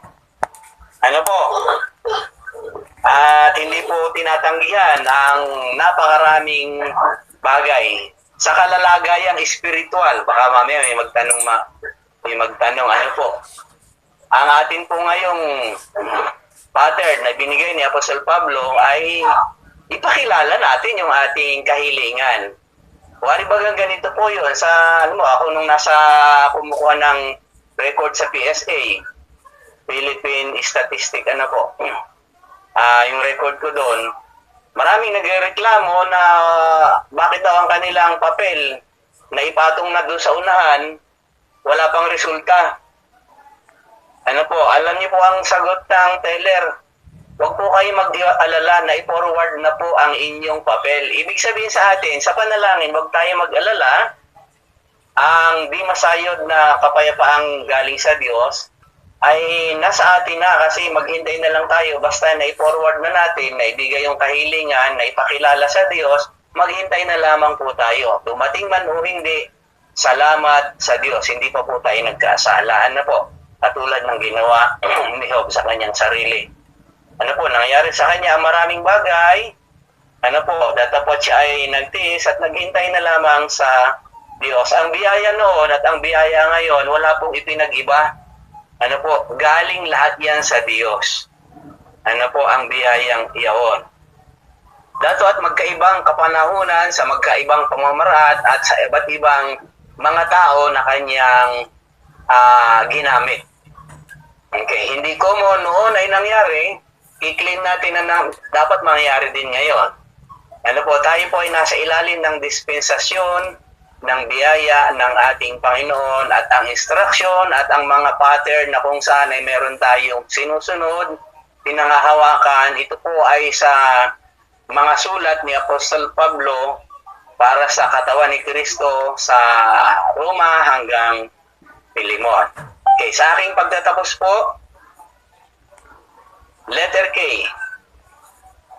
S3: Ano po? At hindi po tinatanggihan ang napakaraming bagay sa kalalagayang espiritual. Baka mamaya may magtanong ano po. Ang atin po ngayong pattern na binigay ni Apostol Pablo ay ipakilala natin yung ating kahilingan. Wari bagang ganito po yun sa ako nung nasa kumukuha ng record sa PSA, Philippine Statistic, ano po. yung record ko doon, maraming nagrereklamo na bakit daw ang kanilang papel na ipatong na doon sa unahan, wala pang resulta. Ano po, alam niyo po ang sagot ng teller. Huwag po kayo mag-alala na i-forward na po ang inyong papel. Ibig sabihin sa atin, sa panalangin, huwag tayo mag-alala. Ang di masayod na kapayapaang galing sa Diyos ay nasa atin na kasi maghintay na lang tayo. Basta na i-forward na natin, na ibigay yung kahilingan, na ipakilala sa Diyos, maghintay na lamang po tayo. Dumating man o hindi, salamat sa Diyos. Hindi pa po tayo nagkasala. Ano po? Katulad ng ginawa ni Job sa kanyang sarili. Ano po, nangyari sa kanya ang maraming bagay. Ano po, datapot siya ay nagtiis at naghintay na lamang sa Diyos. Ang biyaya noon at ang biyaya ngayon, wala pong ipinag-iba. Ano po, galing lahat yan sa Diyos. Ano po, ang biyayang iyon. Dato at magkaibang kapanahunan sa magkaibang pamamaraan at sa iba't ibang mga tao na kanyang ginamit. Okay, hindi ko mo noon ay nangyari, i-claim natin na dapat mangyari din ngayon. Ano po, tayo po ay nasa ilalim ng dispensasyon, ng biyaya ng ating Panginoon at ang instruction at ang mga pattern na kung saan ay meron tayong sinusunod, pinangahawakan. Ito po ay sa mga sulat ni Apostol Pablo para sa katawan ni Kristo sa Roma hanggang Pilimon. Okay, sa aking pagtatapos po, letter K.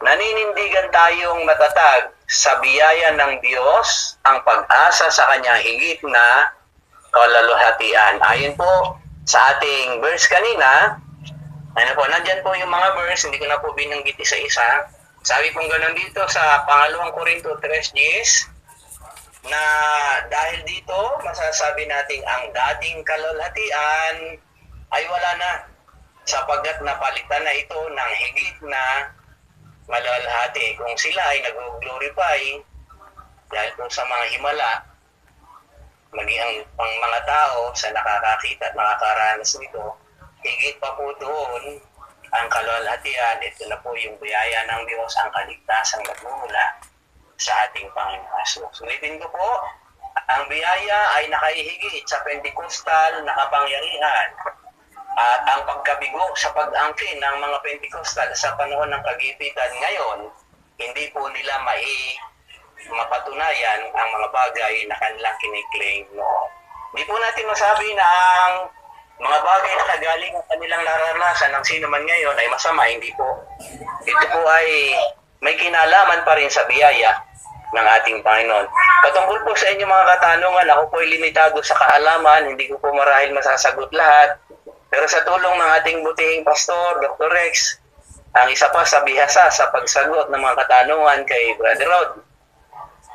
S3: Naninindigan tayong matatag sa biyaya ng Diyos ang pag-asa sa kanyang higit na kaluluhatian. Ayon po sa ating verse kanina, ano po, nandyan po yung mga verse, hindi ko na po binanggit isa-isa. Sabi pong ganun dito sa pangalawang Korinto 3:10 na dahil dito, masasabi natin ang dating kaluluhatian ay wala na sapagkat napalitan na ito ng higit na malalahati. Kung sila ay nag-glorify dahil po sa mga himala, maging ang mga tao sa nakakakita at nakakaranas nito, higit pa po doon ang kalwalhatian. Ito na po yung biyaya ng Diyos, ang kaligtasang nagmumula sa ating Panginoon Jesus. Sulitin ko po, ang biyaya ay nakahihigit sa Pentecostal na kapangyarihan. At ang pagkabigo sa pag-angkin ng mga Pentecostal sa panahon ng kagipitan ngayon, hindi po nila mapatunayan ang mga bagay na kanilang kiniklaim noon. Hindi po natin masabi na ang mga bagay na kagaling ang kanilang naranasan ng sino man ngayon ay masama. Hindi po. Ito po ay may kinalaman pa rin sa biyaya ng ating Panginoon. Patungkol po sa inyo mga katanungan, ako po ay limitado sa kaalaman, hindi ko po marahil masasagot lahat. Pero sa tulong ng ating butihing pastor, Dr. Rex, ang isa pa sa bihasa sa pagsagot ng mga katanungan kay Brother Rod,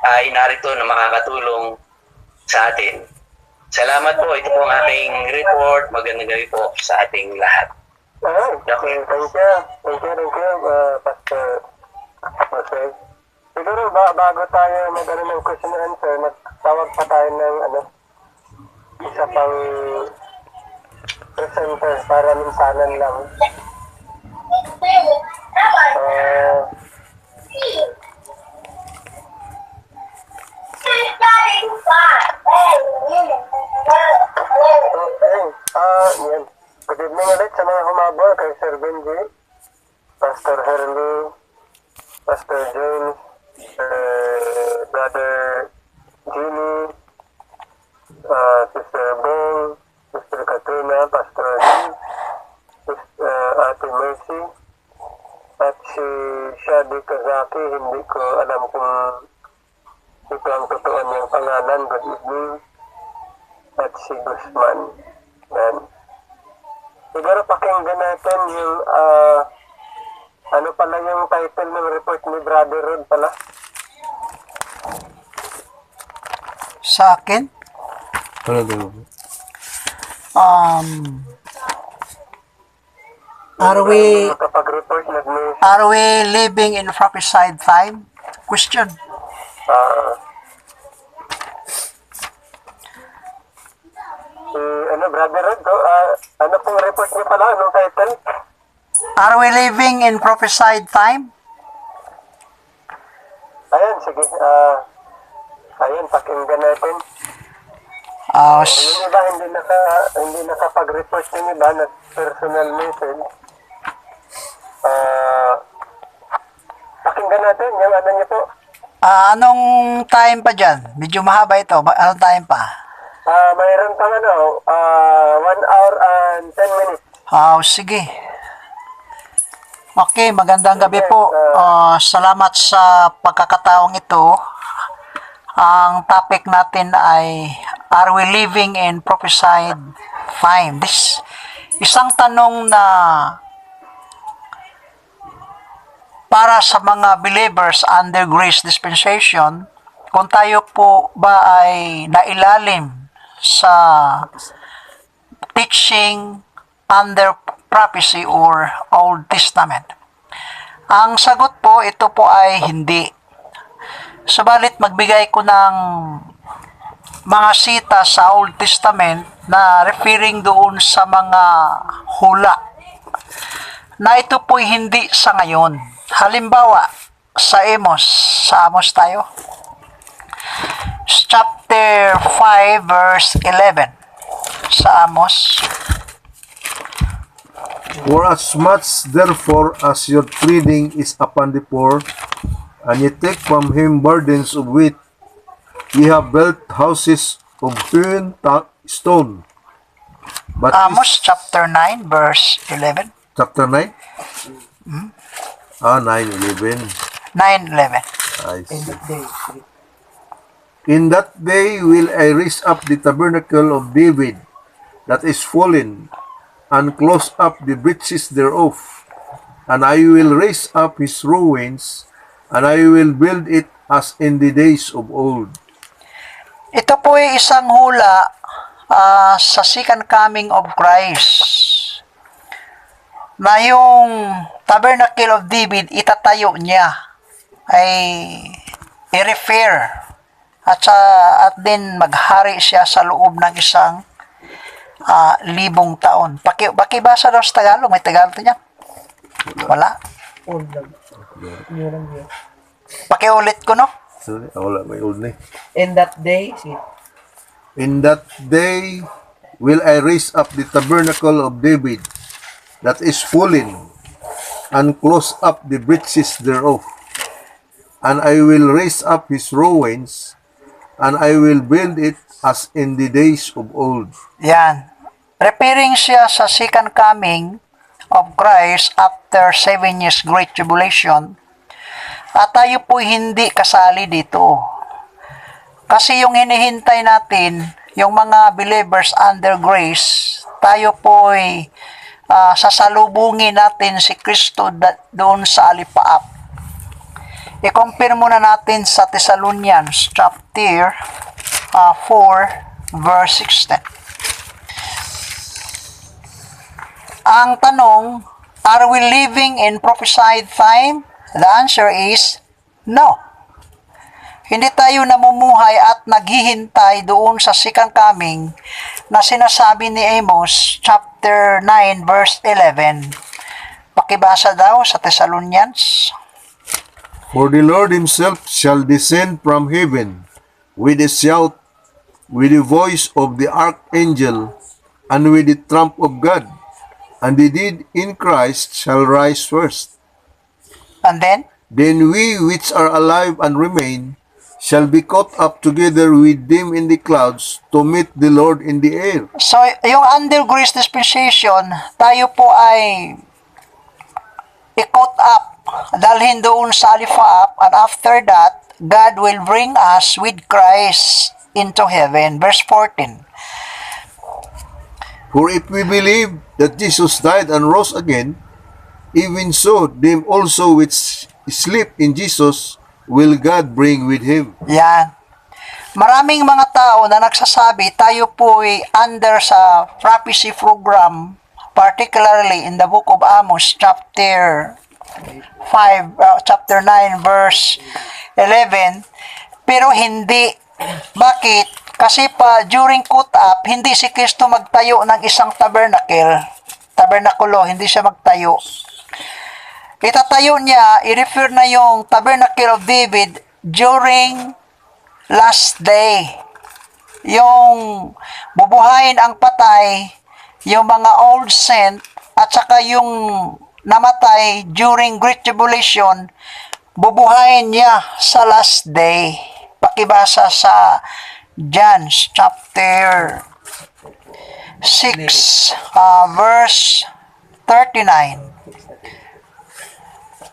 S3: ay narito na makakatulong sa atin. Salamat po. Ito po ang ating report. Magandang gabi po sa ating lahat.
S1: Okay, thank you, Pastor. Okay. Siguro bago tayo magkaroon ng question and answer, nagtawag pa tayo ng isa pang presenter para minsanan lang. Yan. Good evening ulit sa mga humabol kay Sir Benji, Pastor Herly, Pastor James, Brother Jimmy, Sister Bong, Sister Katrina, Pastor Lee, Ate Mercy, at si Shadi Kazaki. Hindi ko alam kung ito ang totoo niyang pangalan. Good evening. At si Guzman. Yan. Siguro pakinggan natin yung ano pala yung title ng report ni Brother Rod pala?
S4: Sa akin,
S2: Ano daw?
S1: Makapag-report
S4: are we living in fratricide time? Question.
S1: Brother Rod, ano pong report niyo pala? Anong title?
S4: Are we living in prophesied time?
S5: Ayan, sige. Ayun, pakinggan natin. Yung iba hindi nakapag-report yung iba na personal message. Pakinggan natin yung ano niyo po.
S4: Anong time pa dyan? Medyo mahaba ito. Anong time pa?
S5: Mayroon pang 1 hour and 10 minutes.
S4: Sige. Okay, magandang gabi po. Salamat sa pagkakataong ito. Ang topic natin ay, are we living in prophesied time? Isang tanong na para sa mga believers under grace dispensation, kung tayo po ba ay nailalim sa teaching under prophecy or Old Testament. Ang sagot po, ito po ay hindi. Subalit magbigay ko ng mga sita sa Old Testament na referring doon sa mga hula na ito po hindi sa ngayon. Halimbawa, sa Amos tayo. Chapter 5 verse 11 sa Amos.
S2: For as much therefore as your treading is upon the poor, and ye take from him burdens of wheat, ye have built houses of hewn stone. But
S4: Amos chapter 9 verse 11.
S2: chapter 9? 9:11.
S4: 9:11.
S2: I see. In that day will I raise up the tabernacle of David that is fallen, and close up the breaches thereof, and I will raise up his ruins, and I will build it as in the days of old.
S4: Ito po ay isang hula sa second coming of Christ, na yung tabernacle of David itatayo niya ay i-refer at din maghari siya sa loob ng isang 1,000 taon. Pakibasa daw sa Tagalog. May Tagalog niya? Wala. Pakiulit ko, no?
S2: Sorry, wala may old na.
S6: In that day,
S2: In that day will I raise up the tabernacle of David that is fallen, and close up the breaches thereof, and I will raise up his ruins, and I will build it as in the days of old.
S4: Yan. Referring siya sa second coming of Christ after 7 years great tribulation. At tayo po hindi kasali dito. Kasi yung hinihintay natin, yung mga believers under grace, tayo po ay sasalubungin natin si Kristo doon sa alipaap. I-compare muna natin sa Thessalonians chapter 4 verse 16. Ang tanong, are we living in prophesied time? The answer is no. Hindi tayo namumuhay at naghihintay doon sa second coming na sinasabi ni Amos chapter 9 verse 11. Pakibasa daw sa Thessalonians.
S2: For the Lord himself shall descend from heaven with a shout, with the voice of the archangel, and with the trump of God, and the dead in Christ shall rise first.
S4: And then,
S2: We which are alive and remain shall be caught up together with them in the clouds to meet the Lord in the air.
S4: so yung under grace dispensation, tayo po ay i-caught up, dalhin doon sa alifaap, and after that, God will bring us with Christ into heaven. Verse 14.
S2: For if we believe that Jesus died and rose again, even so them also which sleep in Jesus will God bring with him.
S4: Yan. Maraming mga tao na nagsasabi tayo po ay under sa prophecy program, particularly in the book of Amos chapter 9 verse 11, pero hindi. Bakit? Kasi pa during cut up, hindi si Kristo magtayo ng isang tabernacle tabernakulo, hindi siya magtayo. Itatayo niya, i-refer na yung Tabernacle of David during last day. Yung bubuhayin ang patay, yung mga old saint, at saka yung namatay during Great Tribulation, bubuhayin niya sa last day. Pakibasa sa John chapter 6, verse 39.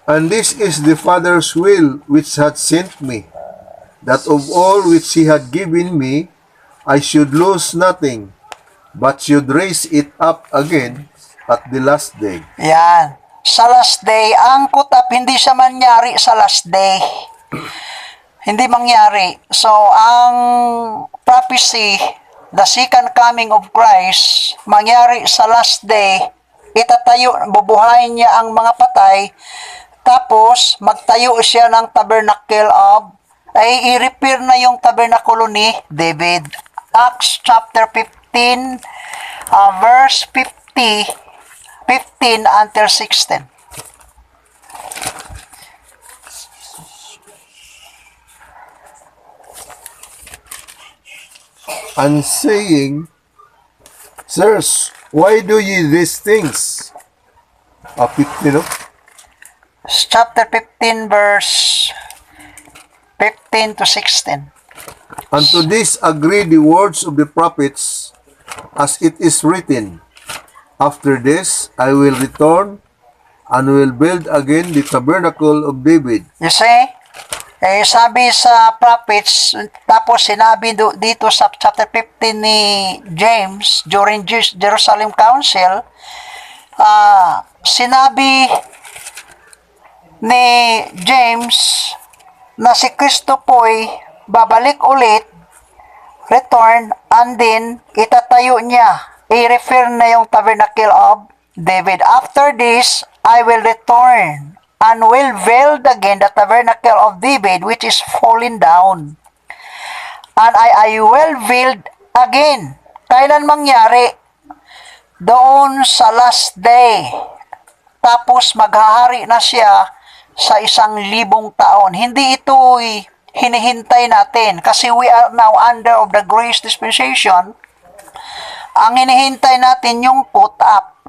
S2: And this is the Father's will which hath sent me, that of all which he had given me, I should lose nothing, but should raise it up again at the last day.
S4: Yan. Sa last day, ang kutap, hindi siya mangyari sa last day. Hindi mangyari. So, ang prophecy, the second coming of Christ, mangyari sa last day, itatayo, bubuhayin niya ang mga patay, tapos, magtayo siya ng tabernacle of, ay i-repair na yung tabernakulo ni David. Acts chapter 15, verse 15 until 16.
S2: And saying, Sirs, why do ye these things? 15, no?
S4: Chapter 15, verse 15 to 16.
S2: Unto this agree the words of the prophets, as it is written, After this I will return, and will build again the tabernacle of David.
S4: You see? Sabi sa prophets, tapos sinabi dito sa chapter 15 ni James, during Jerusalem Council, sinabi ni James na si Kristo po'y babalik ulit, return, and then itatayo niya, i-refer na yung tabernacle of David. After this, I will return and will build again the tabernacle of David which is fallen down. And I will build again. Kailan mangyari? Doon sa last day. Tapos maghahari na siya sa 1,000 taon. Hindi ito hinihintay natin kasi we are now under of the grace dispensation. Ang hinihintay natin yung put up.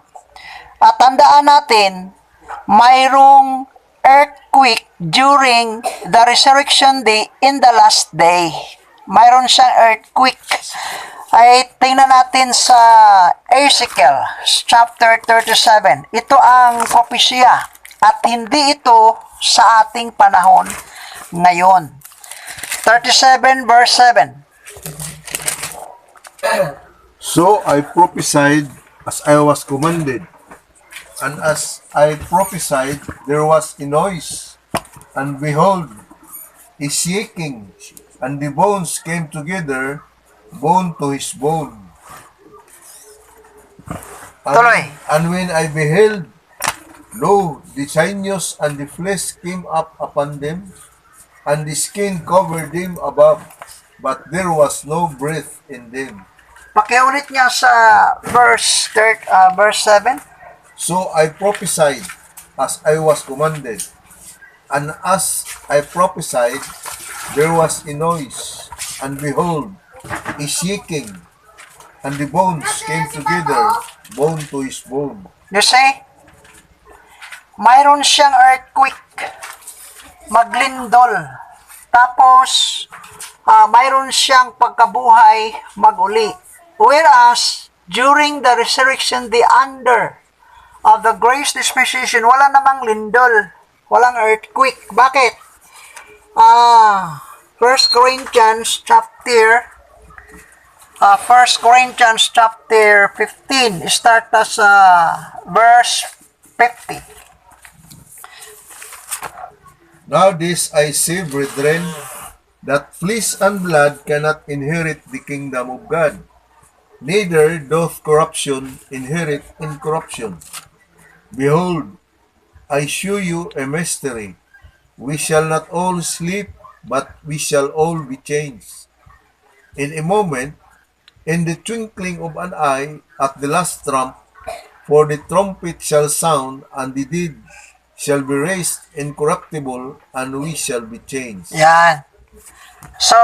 S4: At tandaan natin, mayroong earthquake during the resurrection day in the last day. Mayroon siyang earthquake. Ay tingnan natin sa Ezekiel chapter 37. Ito ang propesya at hindi ito sa ating panahon ngayon. 37 verse 7.
S2: So I prophesied as I was commanded, and as I prophesied, there was a noise, and behold, a shaking, and the bones came together, bone to his bone.
S4: Tuloy.
S2: And when I beheld, lo, the sinews and the flesh came up upon them, and the skin covered them above, but there was no breath in them.
S4: Pakiulit niya sa verse 7.
S2: So I prophesied as I was commanded, and as I prophesied, there was a noise, and behold, a shaking, and the bones came together, bone to his bone.
S4: You see? Mayroon siyang earthquake, maglindol, tapos mayroon siyang pagkabuhay, maguli. Whereas, during the resurrection, the under of the grace dispensation, wala namang lindol, walang earthquake. Bakit? 1 Corinthians chapter 15, start as verse 50.
S2: Now this I say, brethren, that flesh and blood cannot inherit the kingdom of God, neither doth corruption inherit incorruption. Behold, I shew you a mystery. We shall not all sleep, but we shall all be changed. In a moment, in the twinkling of an eye, at the last trump, For the trumpet shall sound, and the dead shall be raised incorruptible, and we shall be changed.
S4: Yan. So,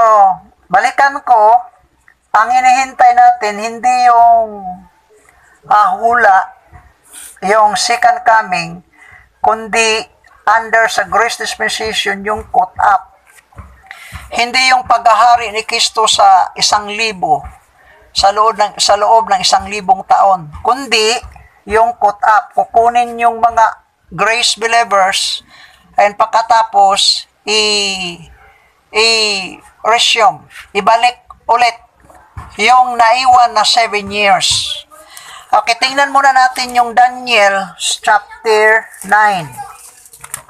S4: balikan ko, ang inihintay natin, hindi yung hula, yung second coming, kundi under sa grace dispensation, yung caught up. Hindi yung paghahari ni Kristo sa 1,000 sa loob ng 1,000 taon, kundi yung caught up. Kukunin yung mga grace believers and pagkatapos i-resume, ibalik ulit yung naiwan na 7 years. Okay, tingnan muna natin yung Daniel chapter 9.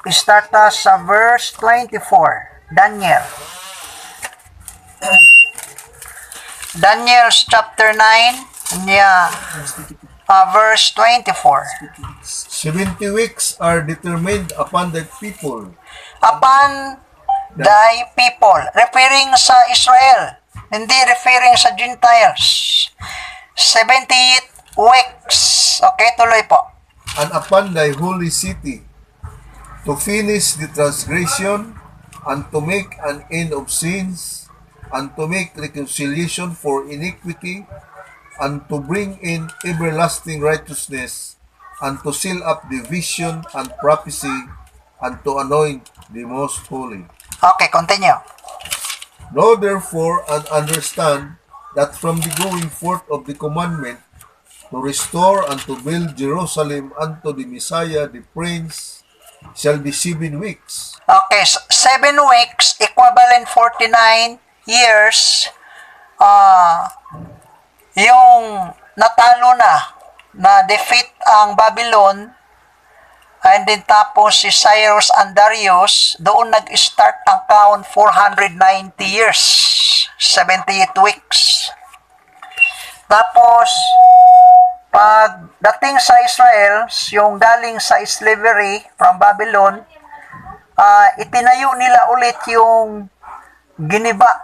S4: Start us sa verse 24. Daniel chapter 9, verse 24.
S2: 70 weeks are determined upon the people.
S4: Upon thy people, referring sa Israel, hindi referring sa Gentiles. 70 weeks. Okay, tuloy po.
S2: And upon thy holy city, to finish the transgression, and to make an end of sins, and to make reconciliation for iniquity, and to bring in everlasting righteousness, and to seal up the vision and prophecy, and to anoint the most holy.
S4: Okay, continue.
S2: Know therefore and understand that from the going forth of the commandment to restore and to build Jerusalem unto the Messiah the Prince shall be 7 weeks.
S4: Okay, 7 weeks, equivalent 49 years, yung natalo na defeat ang Babylon, and then tapos si Cyrus and Darius, doon nag-start ang count 490 years, 78 weeks. Tapos, pagdating sa Israel, yung galing sa slavery from Babylon, itinayo nila ulit yung giniba,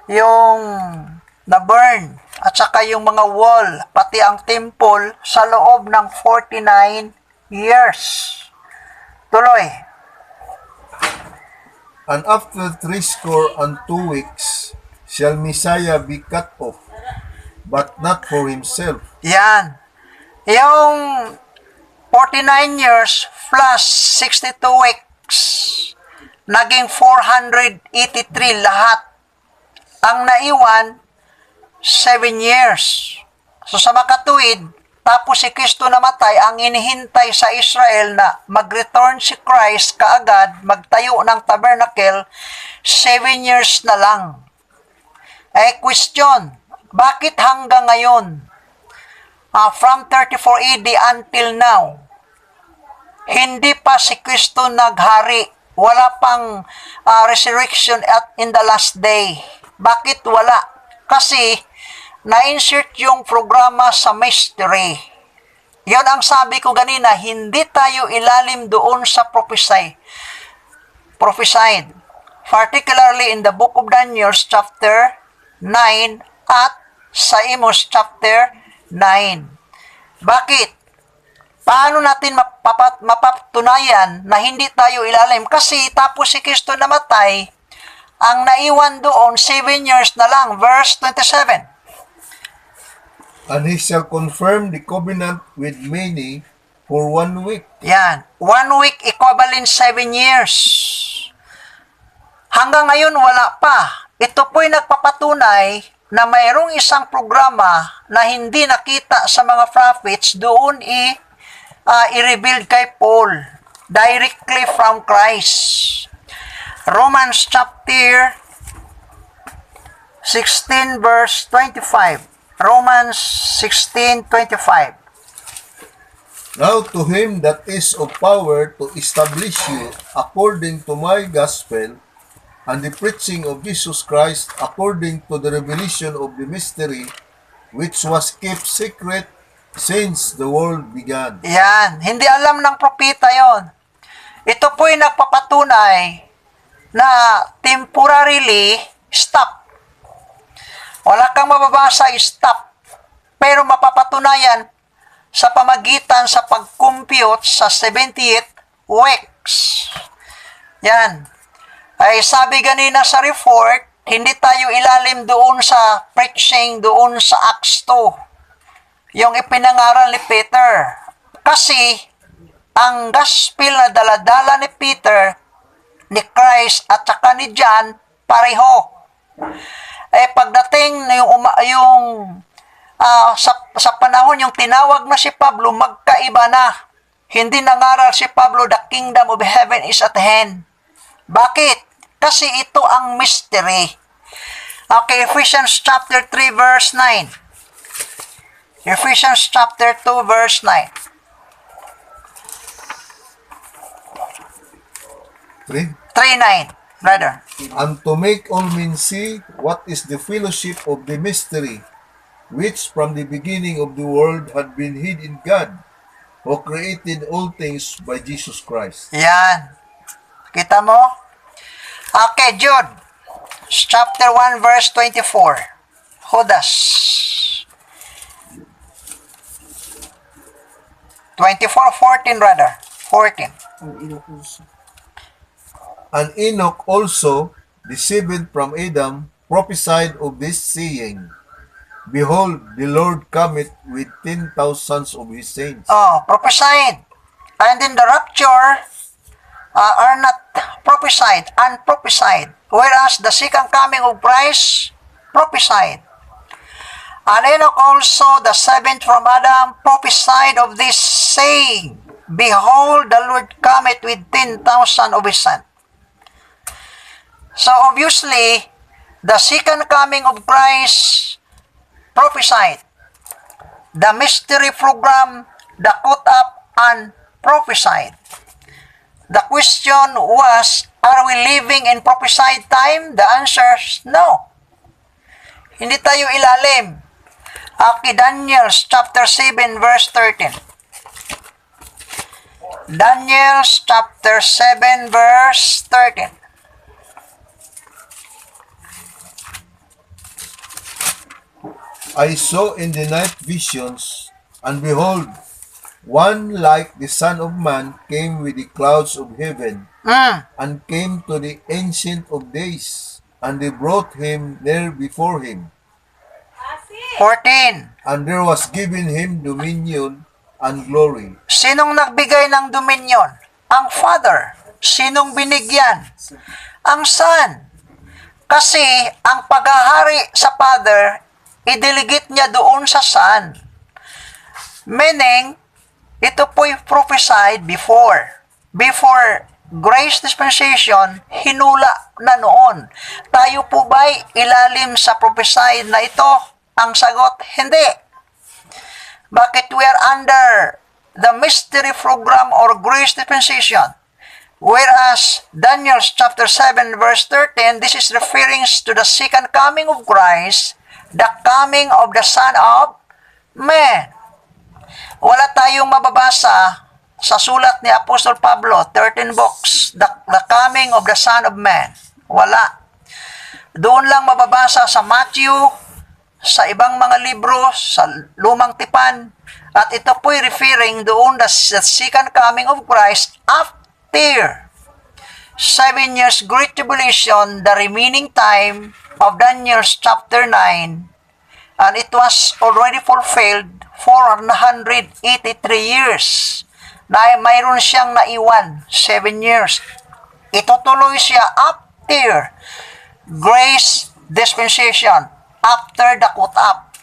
S4: yung na-burn, at saka yung mga wall, pati ang temple sa loob ng 49 years. Tuloy.
S2: And after 62 weeks shall Messiah be cut off, but not for himself.
S4: Yan. Yung 49 years plus 62 weeks, naging 483 lahat. Ang naiwan, 7 years. So sa makatuwid, tapos si Kristo namatay, ang inihintay sa Israel na mag-return si Christ kaagad, magtayo ng tabernacle, 7 years na lang. Eh, question, bakit hanggang ngayon, from 34 AD until now, hindi pa si Kristo naghari, wala pang resurrection in the last day? Bakit wala? Kasi, na-insert yung programa sa mystery. Yon ang sabi ko ganina, hindi tayo ilalim doon sa prophesied. Particularly in the book of Daniel chapter 9 at sa Amos chapter 9. Bakit? Paano natin mapatunayan na hindi tayo ilalim? Kasi tapos si Kristo namatay, ang naiwan doon, 7 years na lang. Verse 27.
S2: And he shall confirm the covenant with many for 1 week.
S4: Yan. 1 week equivalent 7 years. Hanggang ngayon, wala pa. Ito po'y nagpapatunay na mayroong isang programa na hindi nakita sa mga prophets doon i-reveal kay Paul directly from Christ. Romans chapter 16 verse 25. Romans 16:25.
S2: Now to him that is of power to establish you according to my gospel and the preaching of Jesus Christ according to the revelation of the mystery which was kept secret since the world began.
S4: Yan, hindi alam ng propeta yon. Ito po'y nagpapatunay na temporarily stop. Wala kang mababasa stop. Pero mapapatunayan sa pamagitan sa pag-compute sa 70th weeks. Yan. Ay sabi ganina sa report, hindi tayo ilalim doon sa preaching doon sa Acts 2, yung ipinangaral ni Peter. Kasi, ang gospel na daladala ni Peter, ni Christ at saka ni John, pareho. Pagdating sa panahon yung tinawag na si Pablo, magkaiba na. Hindi nangaral si Pablo, the kingdom of heaven is at hand. Bakit? Kasi ito ang mystery. Okay, Ephesians chapter 3 verse 9. Ephesians chapter 2 verse 9.
S2: Read.
S4: 3:9, brother.
S2: And to make all men see what is the fellowship of the mystery, which from the beginning of the world had been hid in God, who created all things by Jesus Christ.
S4: Yan. Kita mo? Okay, Jude. Chapter 1, verse 24. Judas. 14, rather. 14.
S2: And Enoch also, the seventh from Adam, prophesied of this, saying, Behold, the Lord cometh with 10,000 of his saints.
S4: Prophesied. And in the rapture, are not prophesied, unprophesied. Whereas the second coming of Christ, prophesied. And Enoch also, the seventh from Adam, prophesied of this, saying, Behold, the Lord cometh with 10,000 of his saints. So obviously, the second coming of Christ prophesied. The mystery program, the caught up, and prophesied. The question was, are we living in prophesied time? The answer is no. Hindi tayo ilalim. Okay, Daniel chapter 7 verse 13. Daniel chapter 7 verse 13.
S2: I saw in the night visions, and behold, one like the Son of Man came with the clouds of heaven, and came to the Ancient of Days, and they brought him near before him.
S4: 14.
S2: And there was given him dominion and glory.
S4: Sinong nagbigay ng dominion? Ang Father. Sinong binigyan? Ang Son. Kasi ang paghahari sa Father, i-delegate niya doon sa Son. Meaning, ito po'y prophesied before. Before grace dispensation, hinula na noon. Tayo po ba'y ilalim sa prophesied na ito? Ang sagot, hindi. Bakit we are under the mystery program or grace dispensation? Whereas Daniel chapter 7 verse 13, this is referring to the second coming of Christ, the coming of the Son of Man. Wala tayong mababasa sa sulat ni Apostol Pablo, 13 books, the coming of the Son of Man. Wala. Doon lang mababasa sa Matthew, sa ibang mga libro, sa Lumang Tipan, at ito po'y referring doon the second coming of Christ after 7 years Great Tribulation, the remaining time of Daniel chapter 9, and it was already fulfilled 483 years na mayroon siyang naiwan 7 years. Itutuloy siya after grace dispensation, after the caught up.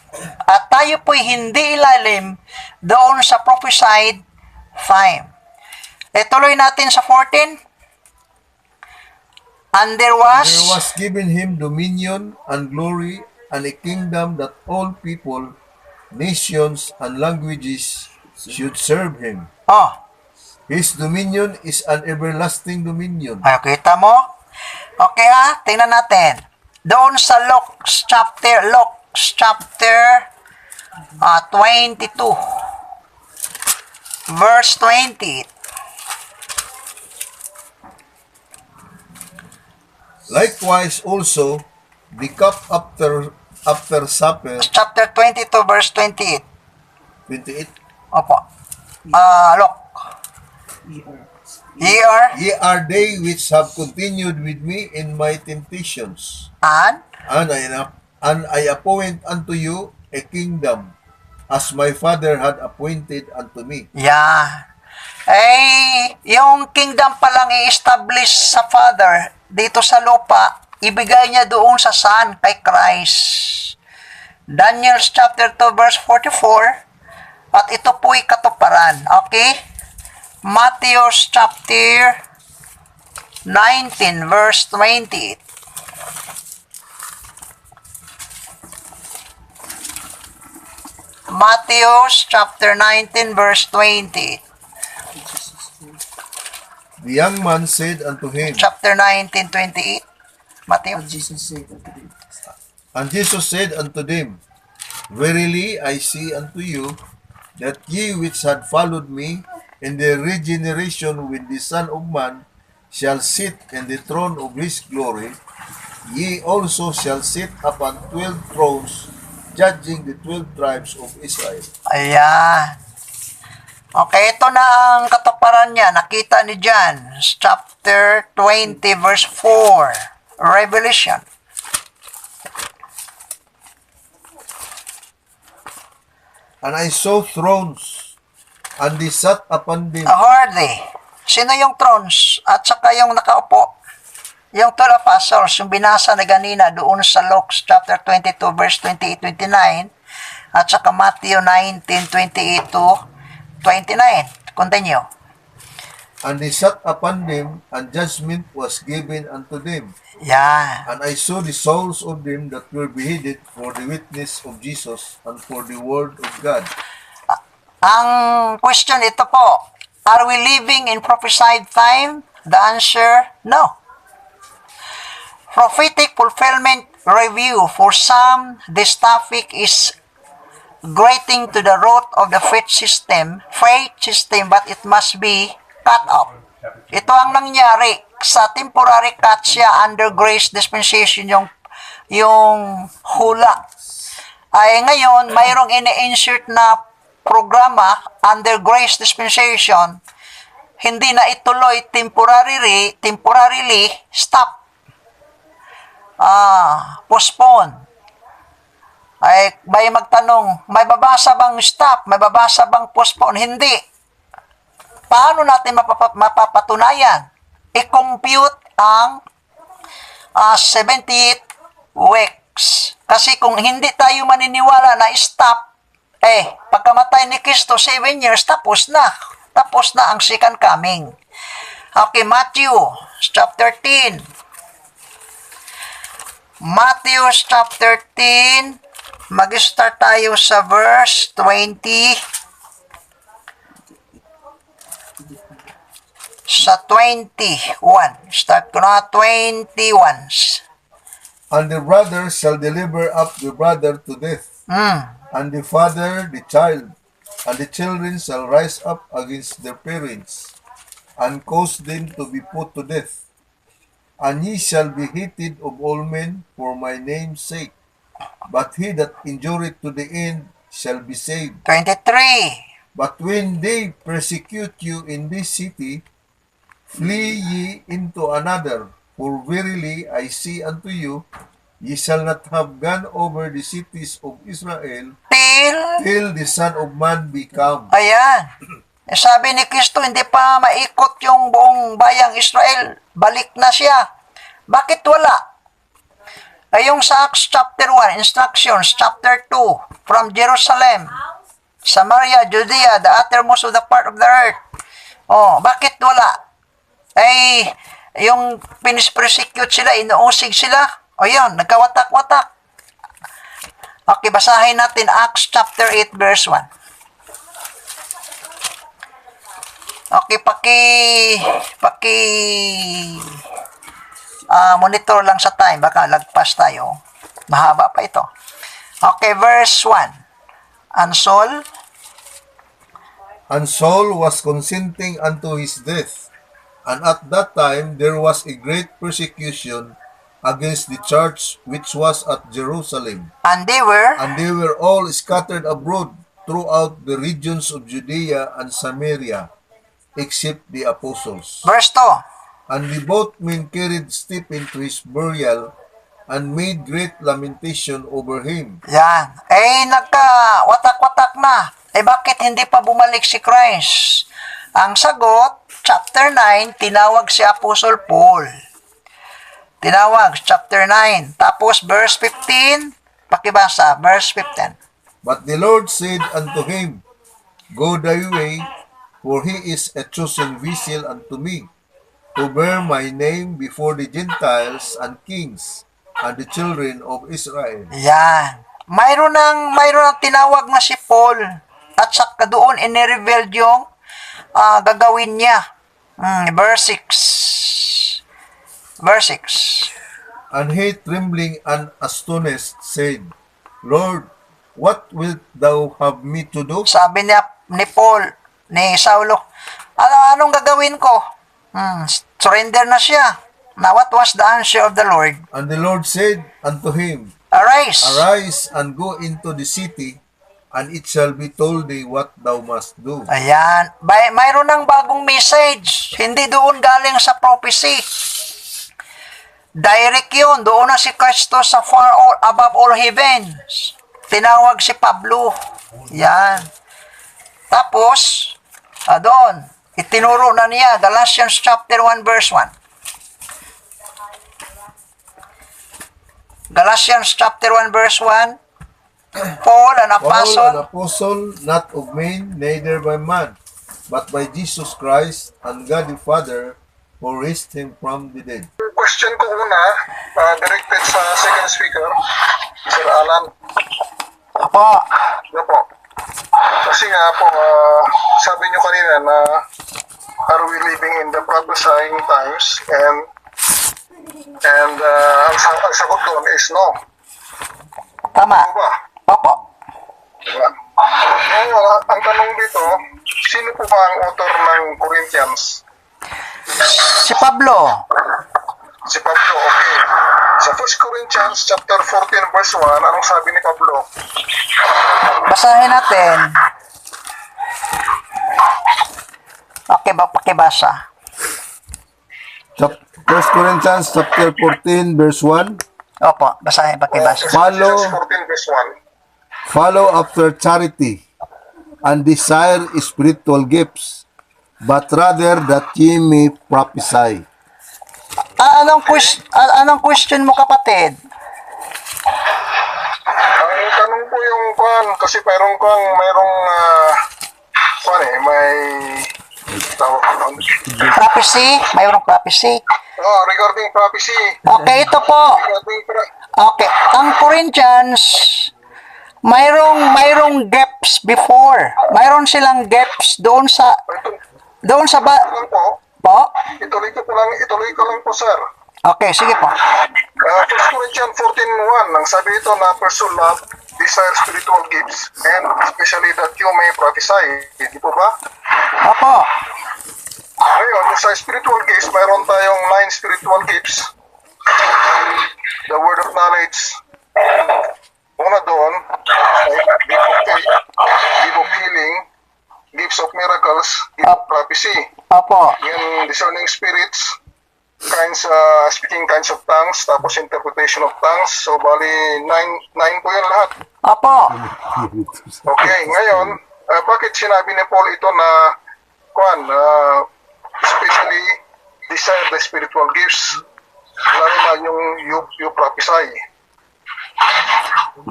S4: At tayo po'y hindi ilalim doon sa prophesied time. Tuloy natin sa 14. And there
S2: There
S4: was
S2: was given him dominion and glory and a kingdom that all people, nations, and languages should serve him. His dominion is an everlasting dominion.
S4: Ay, kita mo? Okay tingnan natin. Doon sa Luke chapter 22, verse 20.
S2: Likewise also, the cup after supper,
S4: Chapter 22, verse 28.
S2: 28,
S4: Opo. Look. Ye are,
S2: Ye are they which have continued with me in my temptations,
S4: and,
S2: and I appoint unto you a kingdom, as my father had appointed unto me.
S4: yeah. Yung kingdom palang i-establish sa Father dito sa lupa, ibigay niya doon sa Son, kay Christ. Daniel chapter 2 verse 44, at ito po'y katuparan. Okay? Matthew chapter 19 verse 28. Matthew chapter 19 verse 28.
S2: The young man said unto him,
S4: Chapter 19, 28. Matthew.
S2: and Jesus said unto them, Verily I say unto you, that ye which had followed me in the regeneration with the Son of Man shall sit in the throne of his glory, ye also shall sit upon 12 thrones, judging the 12 tribes of Israel.
S4: Ayan. Okay, ito na ang katuparan niya. Nakita ni John, chapter 20, verse 4. Revelation.
S2: And I saw thrones, and they sat upon them,
S4: Hardly. Sino yung thrones? At saka yung nakaupo? Yung 12 apostles, yung binasa na ganina doon sa Luke chapter 22, verse 28-29, at saka Matthew 19:28 to 29. Continue.
S2: and they sat upon them, and judgment was given unto them.
S4: Yan.
S2: And I saw the souls of them that were beheaded for the witness of Jesus and for the word of God.
S4: Ang question ito po, are we living in prophesied time? The answer, no. Prophetic fulfillment review. For some, this topic is grating to the root of the faith system, but it must be cut off. Ito ang nangyari sa temporary cut siya under grace dispensation, yung hula. Ay ngayon, mayroong ini-insert na programa under grace dispensation, hindi na ituloy, temporarily stop. Postpone. Ay, may magtanong, may babasa bang stop? May babasa bang postpone? Hindi. Paano natin mapapatunayan? I-compute ang 78 weeks. Kasi kung hindi tayo maniniwala na stop, pagkamatay ni Kristo, 7 years, tapos na. Tapos na ang second coming. Okay, Matthew, chapter 10. Matthew, chapter 10. Mag-start tayo sa verse 20. Sa 21. Start ko na, 21.
S2: And the brother shall deliver up the brother to death, and the father the child, and the children shall rise up against their parents, and cause them to be put to death. And ye shall be hated of all men for my name's sake, but he that endureth to the end shall be saved.
S4: 23.
S2: But when they persecute you in this city, flee ye into another. For verily I say unto you, ye shall not have gone over the cities of Israel till the Son of Man be come.
S4: Ayan. Sabi ni Kristo, hindi pa maikot yung buong bayang Israel. Balik na siya. Bakit wala? Yung sa Acts chapter 1, instructions, chapter 2, from Jerusalem, Samaria, Judea, the uttermost of the part of the earth. Bakit wala? Yung pinispersecute sila, inuusig sila. Yun, nagkawatak-watak. Okay, basahin natin Acts chapter 8, verse 1. Okay, monitor lang sa time, baka lagpas tayo. Mahaba pa ito. Okay, verse 1. And
S2: Saul was consenting unto his death, and at that time there was a great persecution against the church which was at Jerusalem.
S4: And they were
S2: And they were all scattered abroad, throughout the regions of Judea and Samaria, except the apostles.
S4: Verse 2.
S2: And the both men carried Stephen to his burial and made great lamentation over him.
S4: Yan. Nagka-watak-watak na. Bakit hindi pa bumalik si Christ? Ang sagot, chapter 9, tinawag si Apostle Paul. Tinawag, chapter 9. Tapos, verse 15, pakibasa, verse 15.
S2: But the Lord said unto him, Go thy way, for he is a chosen vessel unto me, to bear my name before the Gentiles and kings, and the children of Israel.
S4: Yan. Mayroon ng tinawag na si Paul, at saka doon inirevealed yung gagawin niya. Verse 6. Verse 6.
S2: And he, trembling and astonished, said, Lord, what wilt thou have me to do?
S4: Sabi niya ni Paul, ni Saulo, anong gagawin ko? Surrender na siya. Now, what was the answer of the Lord?
S2: And the Lord said unto him,
S4: Arise.
S2: Arise and go into the city, and it shall be told thee what thou must do.
S4: Ayan. Mayroon ng bagong message. Hindi doon galing sa prophecy. Direct yun. Doon na si Kristo sa above all heavens. Tinawag si Pablo. Yan. Tapos, doon, itinuro na niya, Galatians chapter 1 verse 1. Galatians chapter 1 verse 1. Paul, an
S2: Paul, an
S4: apostle,
S2: apostle, not of men, neither by man, but by Jesus Christ and God the Father, who raised him from the dead.
S1: Question ko una, directed sa second speaker, Sir Alan.
S4: Apo,
S1: Ano po? Kasi nga po, sabi nyo kanina na are we living in the prophesying times, and ang sagot doon is no.
S4: tama.
S1: Ano ba?
S4: Opo.
S1: Diba? Ngayon, ang tanong dito, sino po ba ang author ng Corinthians?
S4: Si Pablo.
S1: Si Pablo, okay. Sa 1 Corinthians chapter 14 verse 1, anong sabi ni Pablo?
S4: Basahin natin. Okay ba pakibasa?
S2: 1 Corinthians chapter 14 verse 1.
S4: Opo, basahin pakibasa.
S2: Follow-
S1: 14 verse 1.
S2: Follow after charity, and desire spiritual gifts, but rather that ye may prophesy.
S4: Anong question mo, kapatid?
S1: Ang tanong po yung kasi mayroong may tawag ko.
S4: Prophecy? Mayroong prophecy?
S1: Regarding prophecy.
S4: Okay, ito po. Okay, ang Corinthians, mayroong gaps before. Mayroon silang gaps doon sa
S1: Lang po,
S4: po?
S1: ituloy ko lang po, sir.
S4: Okay, sige po.
S1: 1 Corinthians 14:1, ang sabi ito na pursue love, desire spiritual gifts, and especially that you may prophesy. Hindi po ba?
S4: Opo.
S1: Ngayon, sa spiritual gifts, mayroon tayong 9 spiritual gifts. The word of knowledge. Una doon, gift of faith, gift of healing, gifts of miracles, gift of prophecy.
S4: Opo.
S1: Yung discerning spirits, speaking kinds of tongues, tapos interpretation of tongues. So, bali, 9 po yun lahat.
S4: Opo.
S1: Okay, ngayon, bakit sinabi ni Paul ito na, especially desire the spiritual gifts, lalo na yung you prophesy.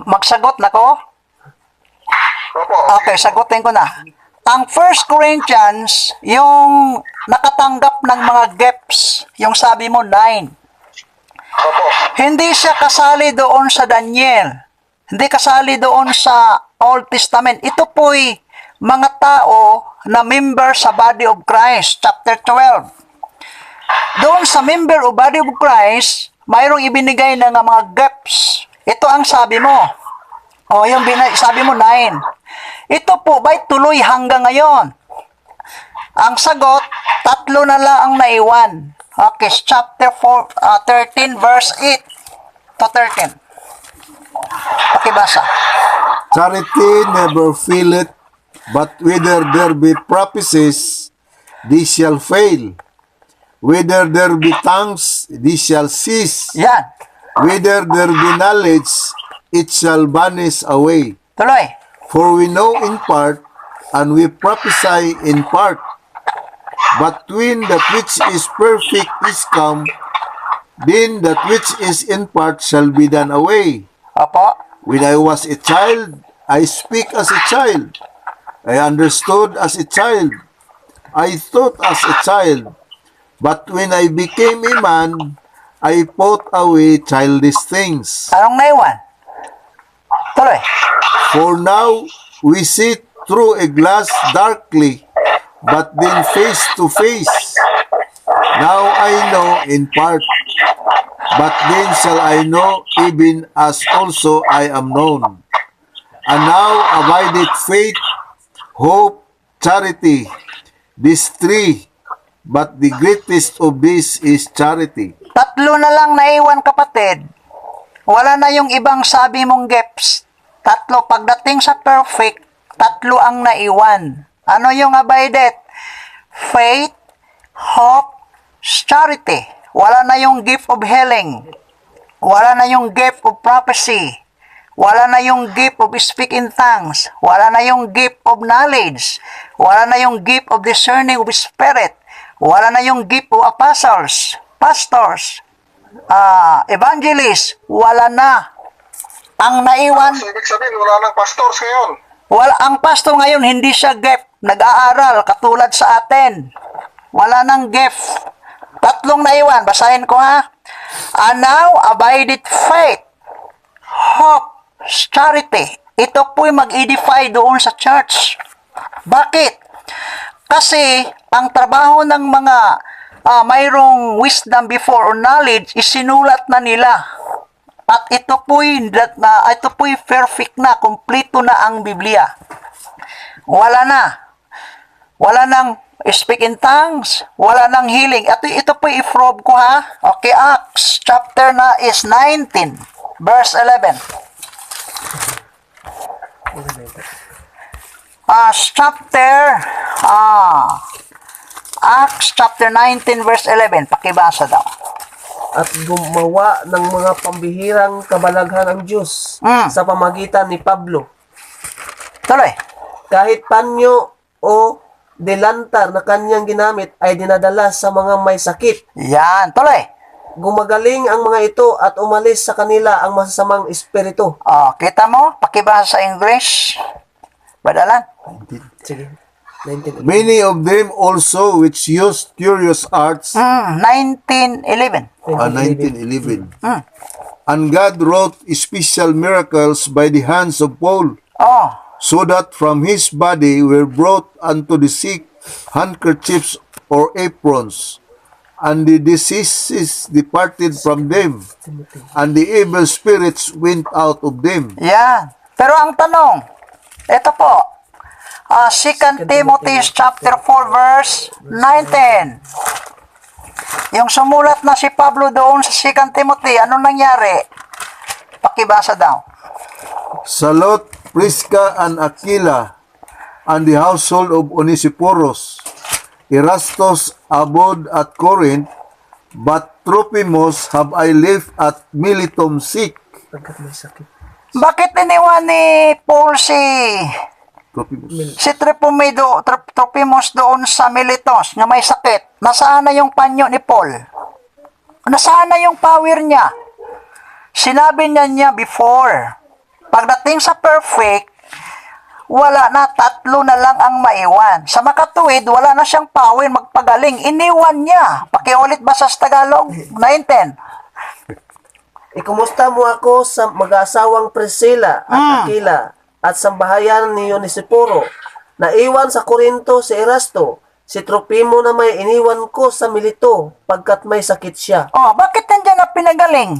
S4: Magsagot na ko?
S1: Opo,
S4: Okay, sagutin ko na. Ang 1 Corinthians, yung nakatanggap ng mga gifts, yung sabi mo 9.
S1: Opo,
S4: Hindi siya kasali doon sa Daniel. Hindi kasali doon sa Old Testament. Ito po'y mga tao na member sa Body of Christ, chapter 12. Doon sa member of Body of Christ, mayroong ibinigay na nga mga gifts. Ito ang sabi mo. Yung sabi mo 9. Ito po ba'y tuloy hanggang ngayon? Ang sagot, 3 na lang ang naiwan. Okay, chapter 13 verse 8 to 13. Pakibasa.
S2: Charity never faileth, but whither there be prophecies, they shall fail. Whither there be tongues, they shall cease.
S4: Yan.
S2: Whither there be knowledge, it shall vanish away.
S4: Tuloy.
S2: For we know in part, and we prophesy in part. But when that which is perfect is come, then that which is in part shall be done away.
S4: Opo.
S2: When I was a child, I speak as a child. I understood as a child. I thought as a child. But when I became a man, I put away childish things.
S4: Anong naiwan? Tuloy.
S2: For now, we see through a glass darkly, but then face to face. Now I know in part, but then shall I know even as also I am known. And now abideth faith, hope, charity, these three, but the greatest of these is charity.
S4: Tatlo na lang naiwan, kapatid. Wala na yung ibang sabi mong gifts. Tatlo. Pagdating sa perfect, tatlo ang naiwan. Ano yung abided? Faith, hope, charity. Wala na yung gift of healing. Wala na yung gift of prophecy. Wala na yung gift of speak in tongues. Wala na yung gift of knowledge. Wala na yung gift of discerning of spirit. Wala na yung gift of apostles, pastors, evangelists. Wala na. Ang naiwan,
S1: So, ibig sabihin, wala nang pastors ngayon.
S4: wala, ang pastor ngayon hindi siya gift. Nag-aaral katulad sa atin. Wala nang gift. Tatlong naiwan. Basahin ko ha. And now abideth faith, hope, charity. Ito po'y mag-edify doon sa church. Bakit? Kasi ang trabaho ng mga mayroong wisdom before or knowledge isinulat na nila. At ito po'y perfect na, kompleto na ang Biblia. Wala na. Wala nang speak in tongues, wala nang healing. At ito po'y i-probe ko ha. Okay, Acts chapter na is 19, verse 11. Acts chapter 19 verse 11. Pakibasa daw.
S5: At gumawa ng mga pambihirang kabalaghan ang Diyos sa pamagitan ni Pablo.
S4: Tuloy.
S5: Kahit panyo o delantar na kanyang ginamit ay dinadala sa mga may sakit.
S4: Yan. Tuloy.
S5: Gumagaling ang mga ito at umalis sa kanila ang masasamang espiritu.
S4: Oh, kita mo? Pakibasa sa English. Badalan.
S5: Sige. 19.
S2: Many of them also which used curious arts,
S4: 1911.
S2: 1911. And God wrought special miracles by the hands of Paul,
S4: Oh,
S2: so that from his body were brought unto the sick handkerchiefs or aprons, and the diseases departed from them, and the evil spirits went out of them.
S4: yan. Pero ang tanong, ito po, 2 Timothy chapter 4 verse 19. Yung sumulat na si Pablo doon sa 2 Timothy, ano nangyari? Pakibasa daw.
S2: Salute Prisca and Aquila, and the household of Onesiphorus. Erastus abode at Corinth, but Trophimus have I left at Miletum sick.
S5: Pagkat may sakit.
S4: Bakit iniwan ni Paul si
S2: Trophimus.
S4: Trophimus doon sa Miletus na may sakit? Nasaan na yung panyo ni Paul? Nasaan na yung power niya? Sinabi niya before. Pagdating sa perfect, wala na, tatlo na lang ang maiwan. Sa makatuwid, wala na siyang power magpagaling. Iniwan niya. Pakiulit ba sa Tagalog? 9:10.
S5: Ikumusta mo ako sa mag-asawang Priscilla at Aquila at sa bahayan ni Onesiporo. Naiwan sa Corinto si Erasto. Si Tropimo na may iniwan ko sa Milito pagkat may sakit siya.
S4: Oh, bakit nandiyan na pinagaling?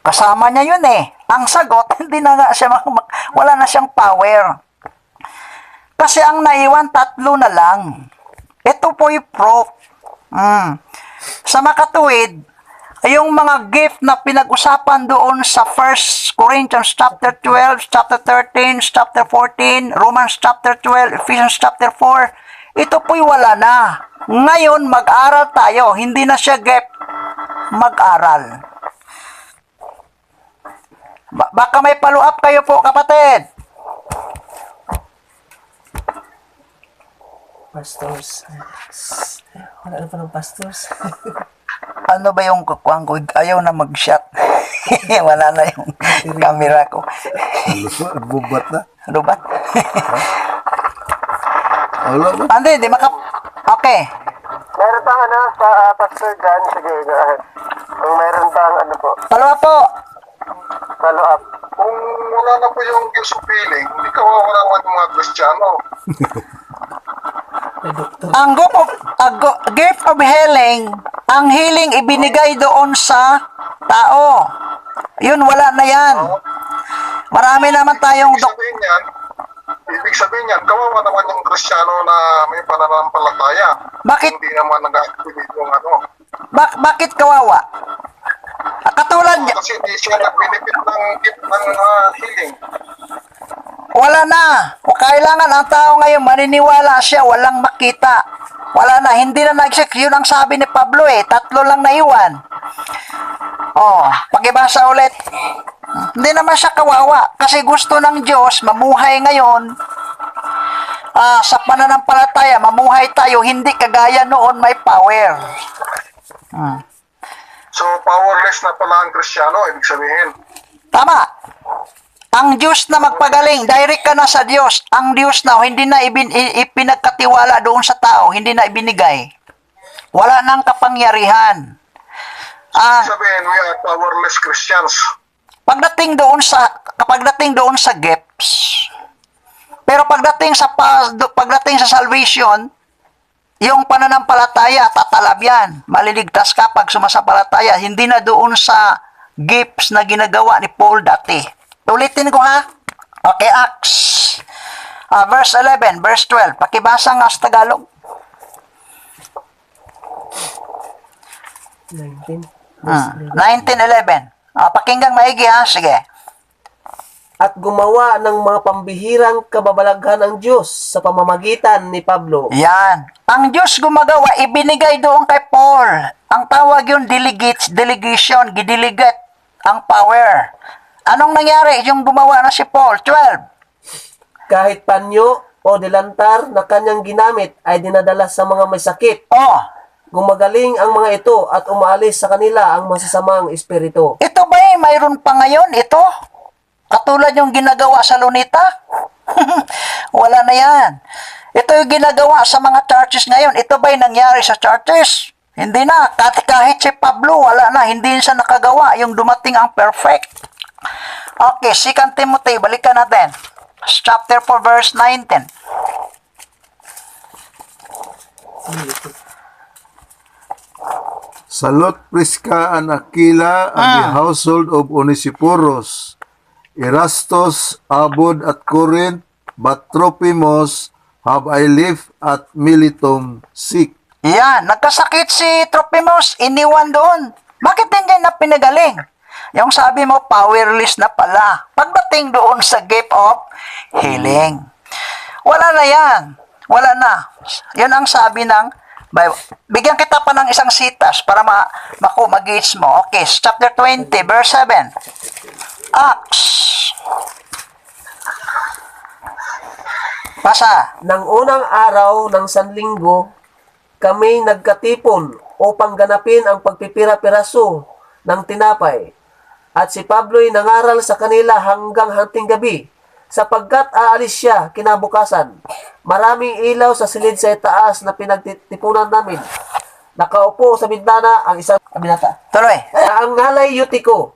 S4: Kasama niya yun eh. Ang sagot, hindi na nga siya, wala na siyang power. Kasi ang naiwan, tatlo na lang. Ito po yung proof. Sa makatuwid, yung mga gift na pinag-usapan doon sa 1 Corinthians chapter 12, chapter 13, chapter 14, Romans chapter 12, Ephesians chapter 4, ito po'y wala na. Ngayon, mag-aral tayo. Hindi na siya gift. Mag-aral. Baka may follow-up kayo po, kapatid.
S5: Pastors. Wala na pa ng pastors.
S4: Ano ba yung kukuang ko? Ayaw na mag-shot. Wala na yung camera ko.
S2: Bubat na.
S4: Lubat.
S2: Wala ba?
S4: Hindi, di maka... Okay.
S1: Meron pang ano, Pastor John, sige, go ahead. Kung meron pang ano po,
S4: Follow up po.
S1: follow up. Kung wala na po yung gift of healing, hindi ka wala ng mga Kristiyano.
S4: Gift of healing, ang healing ibinigay doon sa tao. Yun, wala na yan. Marami naman tayong
S1: Ibig sabihin yan, kawawa naman yung Kristiyano na may pananampalataya.
S4: Bakit?
S1: Hindi naman nag-activate yung ano.
S4: Bakit kawawa? Katulad niya,
S1: Kasi hindi siya nag-benefit ng gift ng healing.
S4: wala na. O kailangan ang tao ngayon maniniwala siya, walang makita. Wala na, hindi na nag-check. Yun ang sabi ni Pablo 3 lang naiwan. Pakibasa ulit. Hindi naman siya kawawa kasi gusto ng Diyos mamuhay ngayon sa pananampalataya, mamuhay tayo hindi kagaya noon may power.
S1: So, powerless na pala ang Kristiyano, ibig sabihin.
S4: Tama. Ang Diyos na magpagaling, direct ka na sa Diyos. Ang Diyos na hindi na ipinagkatiwala doon sa tao, hindi na ibinigay. Wala nang kapangyarihan.
S1: Ibig sabihin, we are powerless Christians.
S4: Pagdating doon sa gifts, pero pagdating sa salvation, yung pananampalataya, tatalab yan. Maliligtas ka pag sumasampalataya. Hindi na doon sa gifts na ginagawa ni Paul dati. Ulitin ko ha. Okay, Acts. Verse 11, verse 12. Pakibasa nga sa Tagalog. 19:11. Pakinggang maigi ha. Sige.
S5: At gumawa ng mga pambihirang kababalaghan ang Diyos sa pamamagitan ni Pablo.
S4: Yan. Ang Diyos gumagawa, ibinigay doon kay Paul. Ang tawag yun, delegation, gidelegate ang power. Anong nangyari yung gumawa na si Paul? 12.
S5: Kahit panyo o delantar na kanyang ginamit ay dinadala sa mga may sakit. Gumagaling ang mga ito at umaalis sa kanila ang masasamang espiritu.
S4: Ito ba mayroon pa ngayon? Ito? Katulad yung ginagawa sa Lunita? Wala na yan. Ito yung ginagawa sa mga churches ngayon. Ito ba nangyari sa churches? Hindi na. Kahit si Pablo, wala na. Hindi siya nakagawa. Yung dumating ang perfect. Okay, 2 Timothy, balikan natin. Chapter 4, verse 19.
S2: Salute Prisca and Aquila and the household of Onesiphorus, Erastus abode at Corinth, but Trophimus have I left at Miletum sick.
S4: Yan, nagkasakit si Trophimus, iniwan doon. Bakit hindi na pinagaling? Yung sabi mo, powerless na pala. Pagdating doon sa gift of healing. Wala na yan. Wala na. Yan ang sabi ng Bible. Bigyan kita pa ng isang sitas para mag-gauge mo. Okay, chapter 20, verse 7. Acts. Basa.
S5: Nang unang araw ng Sanlinggo, kami nagkatipon upang ganapin ang pagpipira-piraso ng tinapay. At si Pablo'y nangaral sa kanila hanggang hating gabi, sapagkat aalis siya kinabukasan. Maraming ilaw sa silid sa itaas na pinagtitipunan namin. Nakaupo sa bintana ang isang kabinata.
S4: Tuloy.
S5: Ang ngalay Eutiko